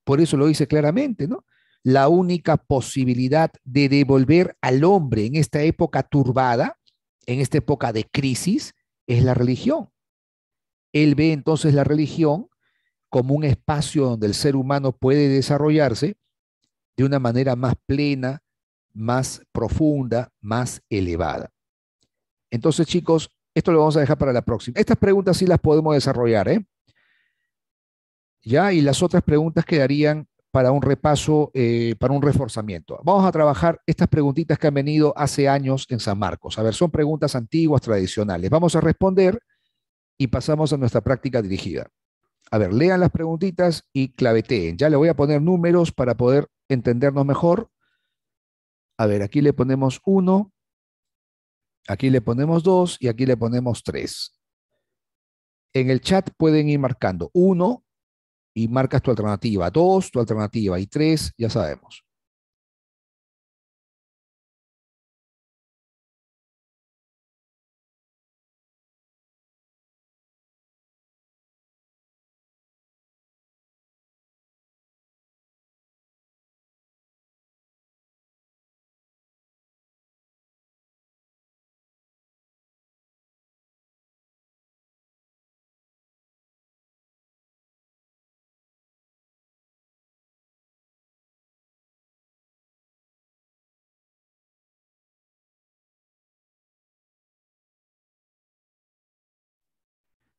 Por eso lo dice claramente, ¿no? La única posibilidad de devolver al hombre en esta época turbada, en esta época de crisis, es la religión. Él ve entonces la religión como un espacio donde el ser humano puede desarrollarse de una manera más plena, más profunda, más elevada. Entonces, chicos, esto lo vamos a dejar para la próxima. Estas preguntas sí las podemos desarrollar, ¿eh? Ya, y las otras preguntas quedarían para un repaso, para un reforzamiento. Vamos a trabajar estas preguntitas que han venido hace años en San Marcos. A ver, son preguntas antiguas, tradicionales. Vamos a responder y pasamos a nuestra práctica dirigida. A ver, lean las preguntitas y claveteen. Ya le voy a poner números para poder entendernos mejor. A ver, aquí le ponemos 1, aquí le ponemos 2 y aquí le ponemos 3. En el chat pueden ir marcando 1 y marcas tu alternativa, 2 tu alternativa y 3 ya sabemos.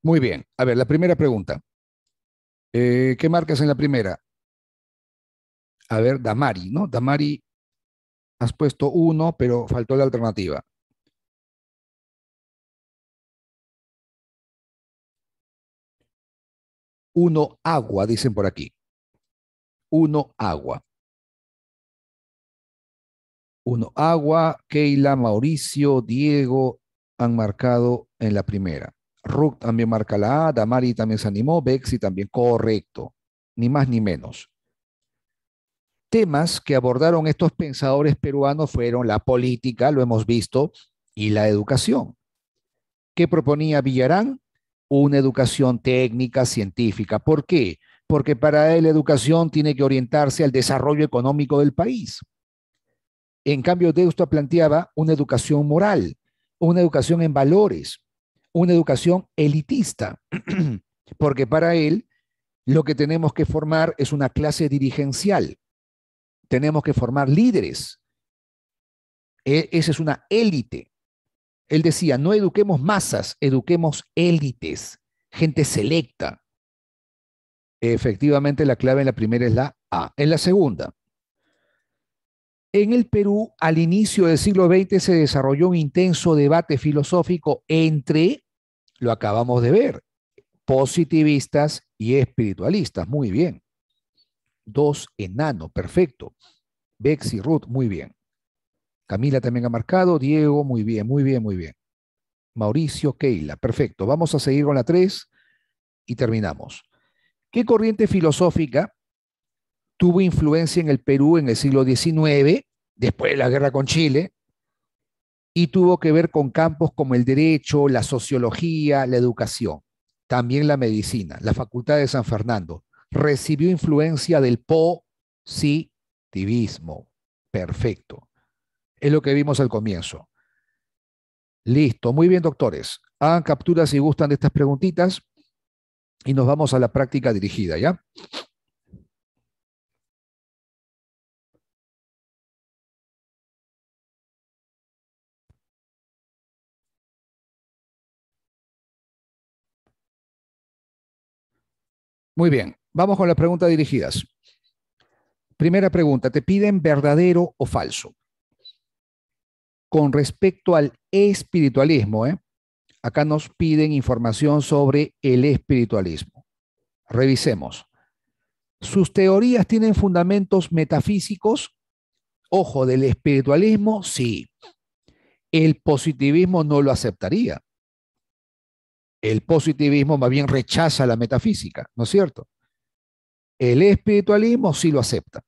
Muy bien. A ver, la primera pregunta. ¿Qué marcas en la primera? A ver, Damari, ¿no? Damari, has puesto 1, pero faltó la alternativa. 1 agua, dicen por aquí. 1 agua. 1 agua, Keila, Mauricio, Diego han marcado en la primera. Ruth también marca la A, Damari también se animó, Bexi también, correcto. Ni más ni menos. Temas que abordaron estos pensadores peruanos fueron la política, lo hemos visto, y la educación. ¿Qué proponía Villarán? Una educación técnica, científica. ¿Por qué? Porque para él la educación tiene que orientarse al desarrollo económico del país. En cambio, Deusto planteaba una educación moral, una educación en valores, una educación elitista, porque para él lo que tenemos que formar es una clase dirigencial, tenemos que formar líderes, esa es una élite. Él decía, no eduquemos masas, eduquemos élites, gente selecta. Efectivamente, la clave en la primera es la A. En la segunda, en el Perú, al inicio del siglo XX se desarrolló un intenso debate filosófico entre, lo acabamos de ver, positivistas y espiritualistas. Muy bien. Dos, Enano, perfecto. Bex y Ruth, muy bien. Camila también ha marcado. Diego, muy bien, muy bien, muy bien. Mauricio, Keila, perfecto. Vamos a seguir con la 3 y terminamos. ¿Qué corriente filosófica tuvo influencia en el Perú en el siglo XIX, después de la guerra con Chile, y tuvo que ver con campos como el derecho, la sociología, la educación, también la medicina, la Facultad de San Fernando? Recibió influencia del positivismo. Perfecto. Es lo que vimos al comienzo. Listo, muy bien, doctores. Hagan capturas si gustan de estas preguntitas y nos vamos a la práctica dirigida, ¿ya? Muy bien, vamos con las preguntas dirigidas. Primera pregunta, te piden verdadero o falso. Con respecto al espiritualismo, acá nos piden información sobre el espiritualismo. Revisemos. ¿Sus teorías tienen fundamentos metafísicos? Ojo, del espiritualismo, sí. El positivismo no lo aceptaría. El positivismo más bien rechaza la metafísica, ¿no es cierto? El espiritualismo sí lo acepta.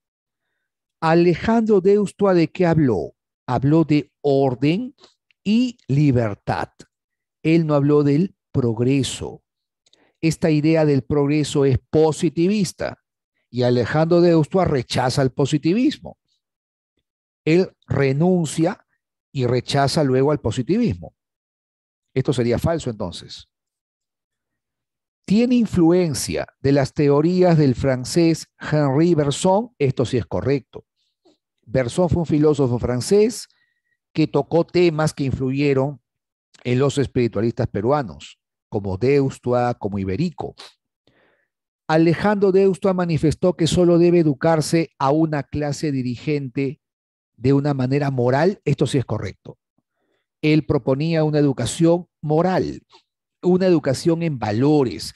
Alejandro de Ustua, ¿de qué habló? Habló de orden y libertad. Él no habló del progreso. Esta idea del progreso es positivista y Alejandro de Ustua rechaza el positivismo. Él renuncia y rechaza luego al positivismo. Esto sería falso entonces. ¿Tiene influencia de las teorías del francés Henri Bergson? Esto sí es correcto. Bergson fue un filósofo francés que tocó temas que influyeron en los espiritualistas peruanos, como Deustua, como Iberico. Alejandro Deustua manifestó que solo debe educarse a una clase dirigente de una manera moral. Esto sí es correcto. Él proponía una educación moral, una educación en valores.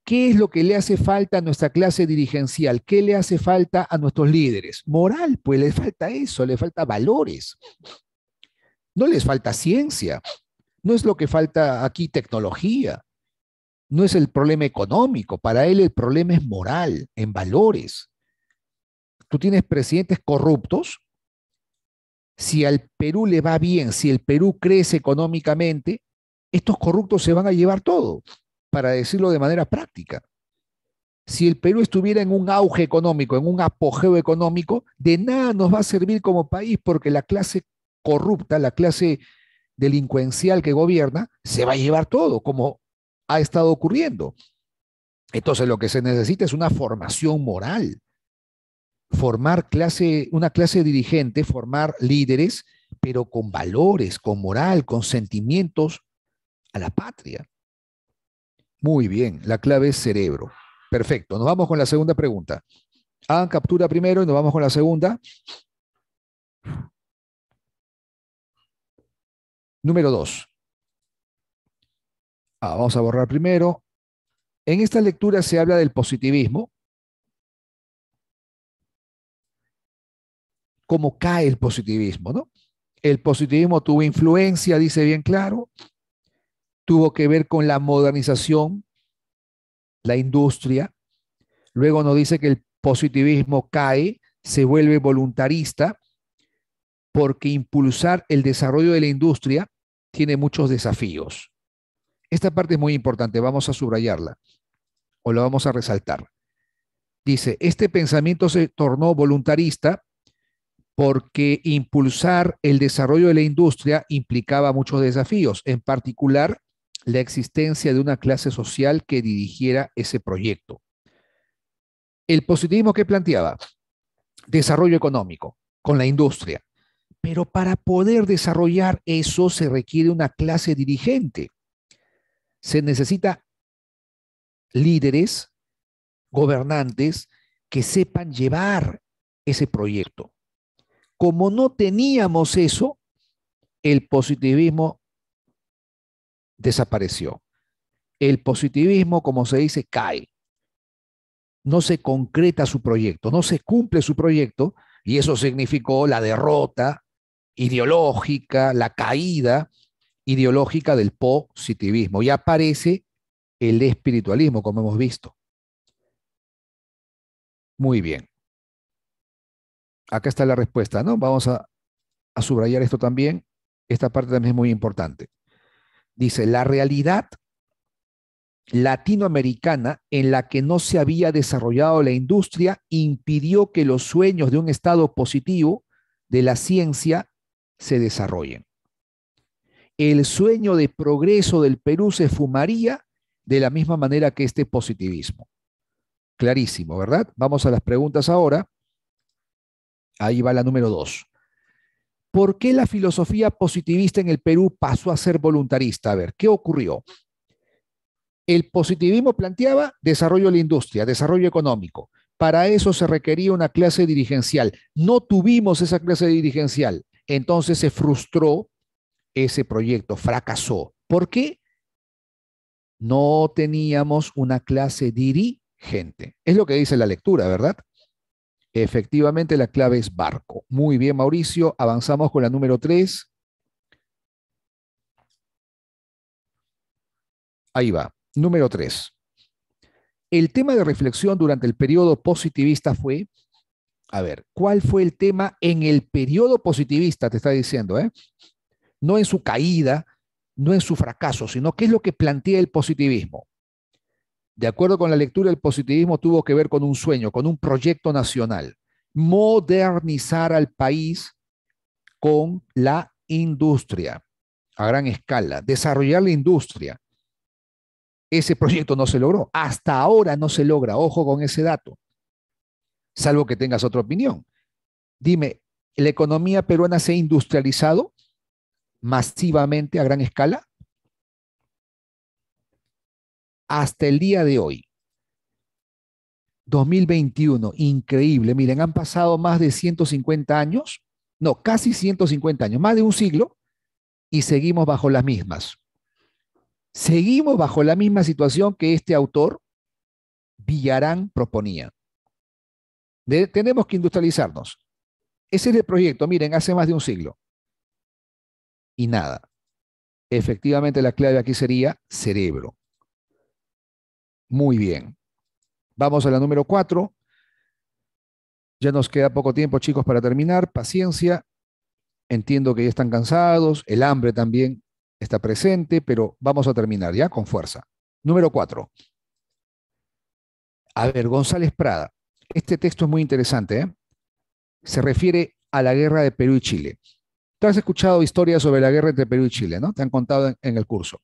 ¿Qué es lo que le hace falta a nuestra clase dirigencial? ¿Qué le hace falta a nuestros líderes? Moral, pues les falta eso, le falta valores. No les falta ciencia. No es lo que falta aquí tecnología. No es el problema económico. Para él el problema es moral, en valores. Tú tienes presidentes corruptos. Si al Perú le va bien, si el Perú crece económicamente, estos corruptos se van a llevar todo, para decirlo de manera práctica. Si el Perú estuviera en un auge económico, en un apogeo económico, de nada nos va a servir como país porque la clase corrupta, la clase delincuencial que gobierna, se va a llevar todo, como ha estado ocurriendo. Entonces lo que se necesita es una formación moral, formar una clase dirigente, formar líderes, pero con valores, con moral, con sentimientos a la patria. Muy bien, la clave es cerebro. Perfecto, nos vamos con la segunda pregunta. Hagan captura primero y nos vamos con la segunda. Número 2. Vamos a borrar primero. En esta lectura se habla del positivismo. ¿Cómo cae el positivismo, no? El positivismo tuvo influencia, dice bien claro, tuvo que ver con la modernización, la industria. Luego nos dice que el positivismo cae se vuelve voluntarista porque impulsar el desarrollo de la industria tiene muchos desafíos. Esta parte es muy importante, vamos a subrayarla o la vamos a resaltar. Dice, este pensamiento se tornó voluntarista porque impulsar el desarrollo de la industria implicaba muchos desafíos, en particular la existencia de una clase social que dirigiera ese proyecto. El positivismo que planteaba, desarrollo económico con la industria, pero para poder desarrollar eso se requiere una clase dirigente. Se necesita líderes, gobernantes que sepan llevar ese proyecto. Como no teníamos eso, el positivismo desapareció. El positivismo, como se dice, cae. No se concreta su proyecto, no se cumple su proyecto, y eso significó la derrota ideológica, la caída ideológica del positivismo. Y aparece el espiritualismo, como hemos visto. Muy bien. Acá está la respuesta, ¿no? Vamos a subrayar esto también. Esta parte también es muy importante. Dice, la realidad latinoamericana en la que no se había desarrollado la industria impidió que los sueños de un estado positivo de la ciencia se desarrollen. El sueño de progreso del Perú se fumaría de la misma manera que este positivismo. Clarísimo, ¿verdad? Vamos a las preguntas ahora. Ahí va la número 2. ¿Por qué la filosofía positivista en el Perú pasó a ser voluntarista? A ver, ¿qué ocurrió? El positivismo planteaba desarrollo de la industria, desarrollo económico. Para eso se requería una clase dirigencial. No tuvimos esa clase dirigencial. Entonces se frustró ese proyecto, fracasó. ¿Por qué? No teníamos una clase dirigente. Es lo que dice la lectura, ¿verdad? Efectivamente, la clave es barco. Muy bien, Mauricio. Avanzamos con la número 3. Ahí va. Número 3. El tema de reflexión durante el periodo positivista fue, a ver, ¿cuál fue el tema en el periodo positivista? Te está diciendo, ¿eh? No en su caída, no en su fracaso, sino qué es lo que plantea el positivismo. De acuerdo con la lectura, el positivismo tuvo que ver con un sueño, con un proyecto nacional. Modernizar al país con la industria a gran escala, desarrollar la industria. Ese proyecto no se logró. Hasta ahora no se logra. Ojo con ese dato. Salvo que tengas otra opinión. Dime, ¿la economía peruana se ha industrializado masivamente a gran escala? Hasta el día de hoy, 2021, increíble. Miren, han pasado más de 150 años, no, casi 150 años, más de un siglo, y seguimos bajo las mismas. Seguimos bajo la misma situación que este autor, Villarán, proponía. Tenemos que industrializarnos. Ese es el proyecto, miren, hace más de un siglo. Y nada. Efectivamente, la clave aquí sería cerebro. Muy bien. Vamos a la número 4. Ya nos queda poco tiempo, chicos, para terminar. Paciencia. Entiendo que ya están cansados. El hambre también está presente, pero vamos a terminar ya con fuerza. Número 4. A ver, González Prada. Este texto es muy interesante, ¿eh? Se refiere a la guerra de Perú y Chile. Tú has escuchado historias sobre la guerra entre Perú y Chile, ¿no? Te han contado en el curso.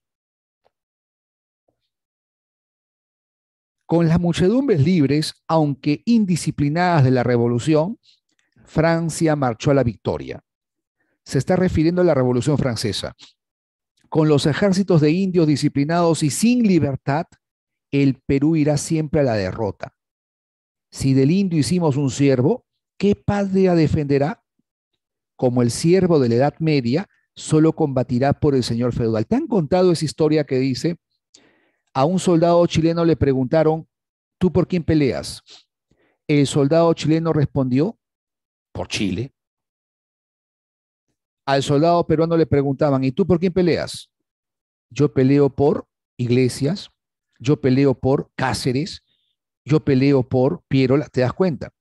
Con las muchedumbres libres, aunque indisciplinadas de la revolución, Francia marchó a la victoria. Se está refiriendo a la Revolución Francesa. Con los ejércitos de indios disciplinados y sin libertad, el Perú irá siempre a la derrota. Si del indio hicimos un siervo, ¿qué patria defenderá? Como el siervo de la Edad Media, solo combatirá por el señor feudal. ¿Te han contado esa historia que dice, a un soldado chileno le preguntaron, ¿tú por quién peleas? El soldado chileno respondió, por Chile. Al soldado peruano le preguntaban, ¿y tú por quién peleas? Yo peleo por Iglesias, yo peleo por Cáceres, yo peleo por Pierola. ¿Te das cuenta?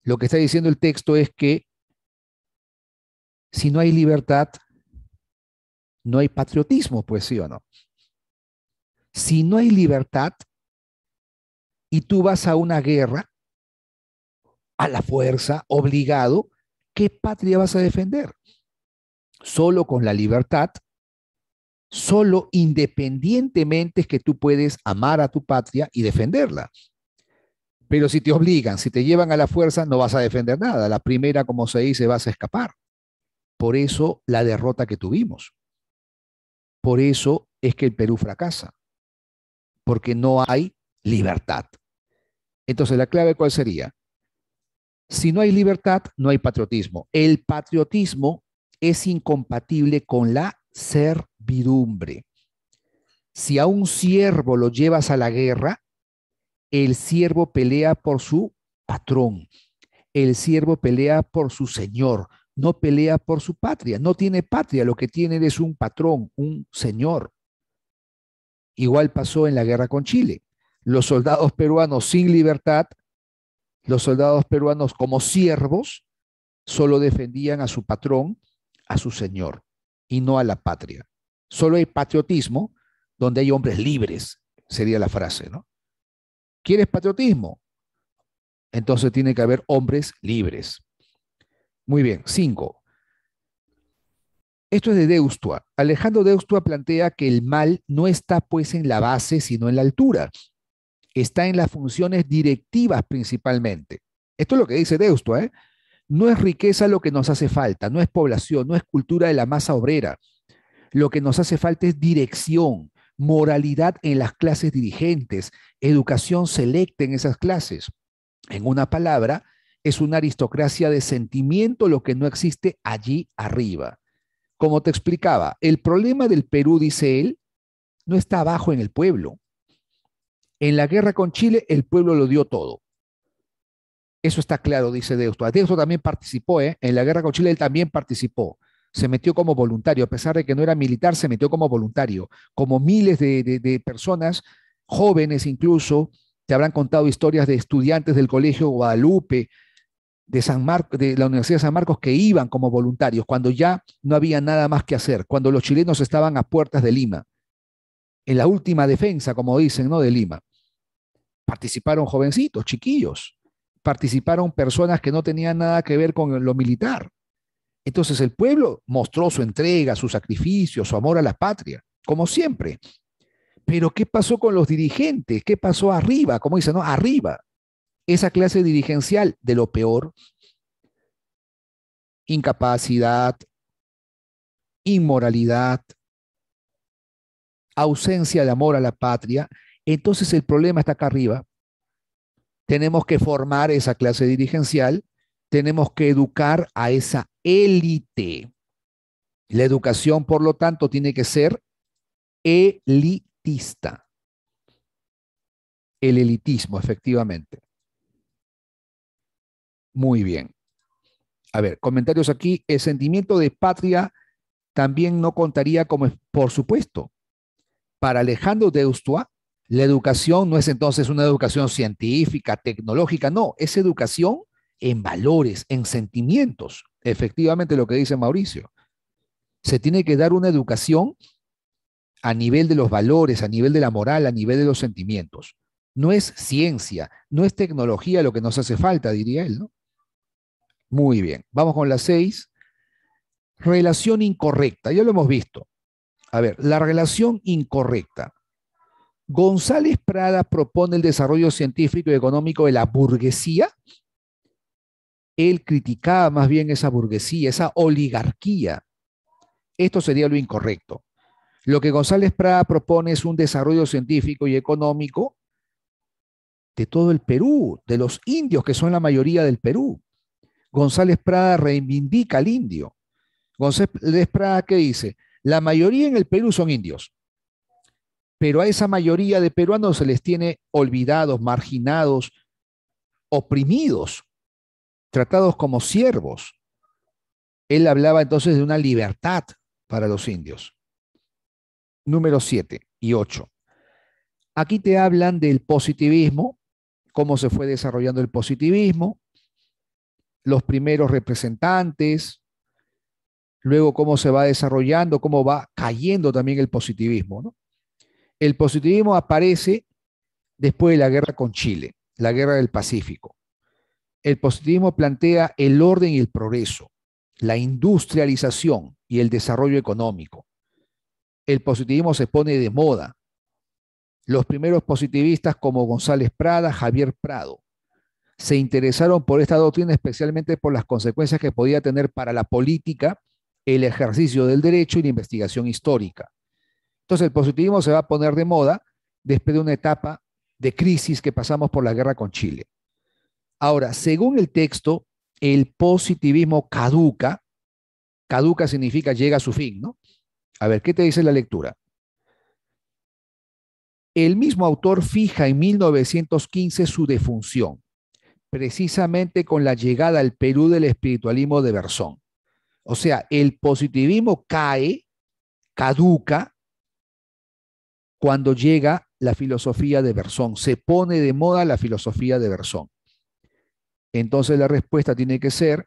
Lo que está diciendo el texto es que si no hay libertad, no hay patriotismo, pues sí o no. Si no hay libertad y tú vas a una guerra, a la fuerza, obligado, ¿qué patria vas a defender? Solo con la libertad, solo independientemente es que tú puedes amar a tu patria y defenderla. Pero si te obligan, si te llevan a la fuerza, no vas a defender nada. La primera, como se dice, vas a escapar. Por eso la derrota que tuvimos. Por eso es que el Perú fracasa. Porque no hay libertad. Entonces, la clave, ¿cuál sería? Si no hay libertad, no hay patriotismo. El patriotismo es incompatible con la servidumbre. Si a un siervo lo llevas a la guerra, el siervo pelea por su patrón. El siervo pelea por su señor, no pelea por su patria. No tiene patria, lo que tiene es un patrón, un señor. Igual pasó en la guerra con Chile. Los soldados peruanos sin libertad, los soldados peruanos como siervos, solo defendían a su patrón, a su señor, y no a la patria. Solo hay patriotismo donde hay hombres libres, sería la frase, ¿no? ¿Quieres patriotismo? Entonces tiene que haber hombres libres. Muy bien, 5. Esto es de Deustua. Alejandro Deustua plantea que el mal no está pues en la base, sino en la altura. Está en las funciones directivas principalmente. Esto es lo que dice Deustua, ¿eh? No es riqueza lo que nos hace falta, no es población, no es cultura de la masa obrera. Lo que nos hace falta es dirección, moralidad en las clases dirigentes, educación selecta en esas clases. En una palabra, es una aristocracia de sentimiento lo que no existe allí arriba. Como te explicaba, el problema del Perú, dice él, no está abajo en el pueblo. En la guerra con Chile, el pueblo lo dio todo. Eso está claro, dice Deusto. Deusto también participó, ¿eh? En la guerra con Chile él también participó. Se metió como voluntario, a pesar de que no era militar, se metió como voluntario. Como miles de personas, jóvenes incluso, te habrán contado historias de estudiantes del Colegio Guadalupe, de San Marcos, de la Universidad de San Marcos, que iban como voluntarios cuando ya no había nada más que hacer, cuando los chilenos estaban a puertas de Lima, en la última defensa, como dicen, ¿no? De Lima. Participaron jovencitos, chiquillos, participaron personas que no tenían nada que ver con lo militar. Entonces el pueblo mostró su entrega, su sacrificio, su amor a la patria, como siempre. Pero ¿qué pasó con los dirigentes? ¿Qué pasó arriba? Como dicen, ¿no? Arriba. Esa clase dirigencial de lo peor, incapacidad, inmoralidad, ausencia de amor a la patria. Entonces el problema está acá arriba. Tenemos que formar esa clase dirigencial, tenemos que educar a esa élite. La educación, por lo tanto, tiene que ser elitista. El elitismo, efectivamente. Muy bien. A ver, comentarios aquí. El sentimiento de patria también no contaría como, por supuesto, para Alejandro Deustua, la educación no es entonces una educación científica, tecnológica, no, es educación en valores, en sentimientos. Efectivamente lo que dice Mauricio. Se tiene que dar una educación a nivel de los valores, a nivel de la moral, a nivel de los sentimientos. No es ciencia, no es tecnología lo que nos hace falta, diría él, ¿no? Muy bien, vamos con la 6. Relación incorrecta, ya lo hemos visto. A ver, la relación incorrecta. González Prada propone el desarrollo científico y económico de la burguesía. Él criticaba más bien esa burguesía, esa oligarquía. Esto sería lo incorrecto. Lo que González Prada propone es un desarrollo científico y económico de todo el Perú, de los indios que son la mayoría del Perú. González Prada reivindica al indio. González Prada, ¿qué dice? La mayoría en el Perú son indios, pero a esa mayoría de peruanos se les tiene olvidados, marginados, oprimidos, tratados como siervos. Él hablaba entonces de una libertad para los indios. Número 7 y 8. Aquí te hablan del positivismo, cómo se fue desarrollando el positivismo. los primeros representantes, luego cómo se va desarrollando, cómo va cayendo también el positivismo, ¿no? El positivismo aparece después de la guerra con Chile, la guerra del Pacífico. El positivismo plantea el orden y el progreso, la industrialización y el desarrollo económico. El positivismo se pone de moda. Los primeros positivistas como González Prada, Javier Prado, se interesaron por esta doctrina especialmente por las consecuencias que podía tener para la política, el ejercicio del derecho y la investigación histórica. Entonces el positivismo se va a poner de moda después de una etapa de crisis que pasamos por la guerra con Chile. Ahora, según el texto, el positivismo caduca. Caduca significa llega a su fin, ¿no? A ver, ¿qué te dice la lectura? El mismo autor fija en 1915 su defunción, precisamente con la llegada al Perú del espiritualismo de Berzón. O sea, el positivismo cae, caduca, cuando llega la filosofía de Berzón. Se pone de moda la filosofía de Berzón. Entonces la respuesta tiene que ser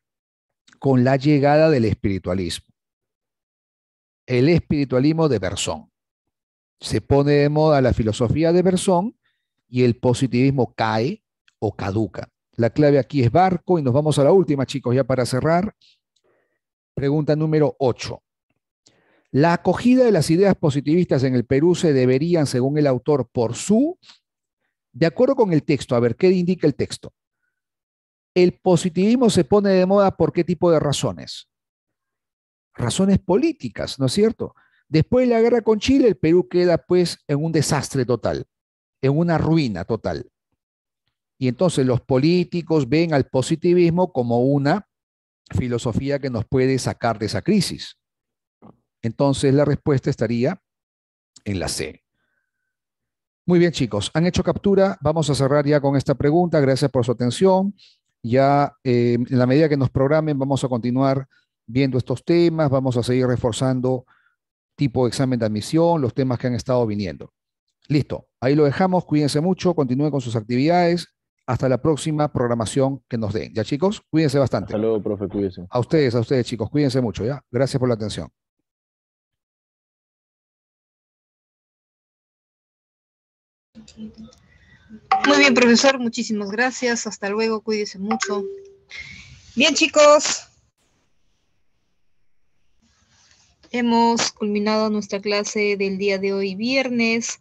con la llegada del espiritualismo. El espiritualismo de Berzón. Se pone de moda la filosofía de Berzón y el positivismo cae o caduca. La clave aquí es barco y nos vamos a la última, chicos, ya para cerrar. Pregunta número 8. La acogida de las ideas positivistas en el Perú se deberían, según el autor, de acuerdo con el texto, a ver, ¿qué indica el texto? El positivismo se pone de moda por qué tipo de razones. Razones políticas, ¿no es cierto? Después de la guerra con Chile, el Perú queda pues en un desastre total, en una ruina total. Y entonces los políticos ven al positivismo como una filosofía que nos puede sacar de esa crisis. Entonces la respuesta estaría en la C. Muy bien, chicos, han hecho captura. Vamos a cerrar ya con esta pregunta. Gracias por su atención. Ya en la medida que nos programen, vamos a continuar viendo estos temas. Vamos a seguir reforzando tipo de examen de admisión, los temas que han estado viniendo. Listo, ahí lo dejamos. Cuídense mucho, continúen con sus actividades. Hasta la próxima programación que nos den. Ya, chicos, cuídense bastante. Hasta luego, profe, cuídense. A ustedes, chicos, cuídense mucho, ¿ya? Gracias por la atención. Muy bien, profesor, muchísimas gracias. Hasta luego, cuídese mucho. Bien, chicos. Hemos culminado nuestra clase del día de hoy, viernes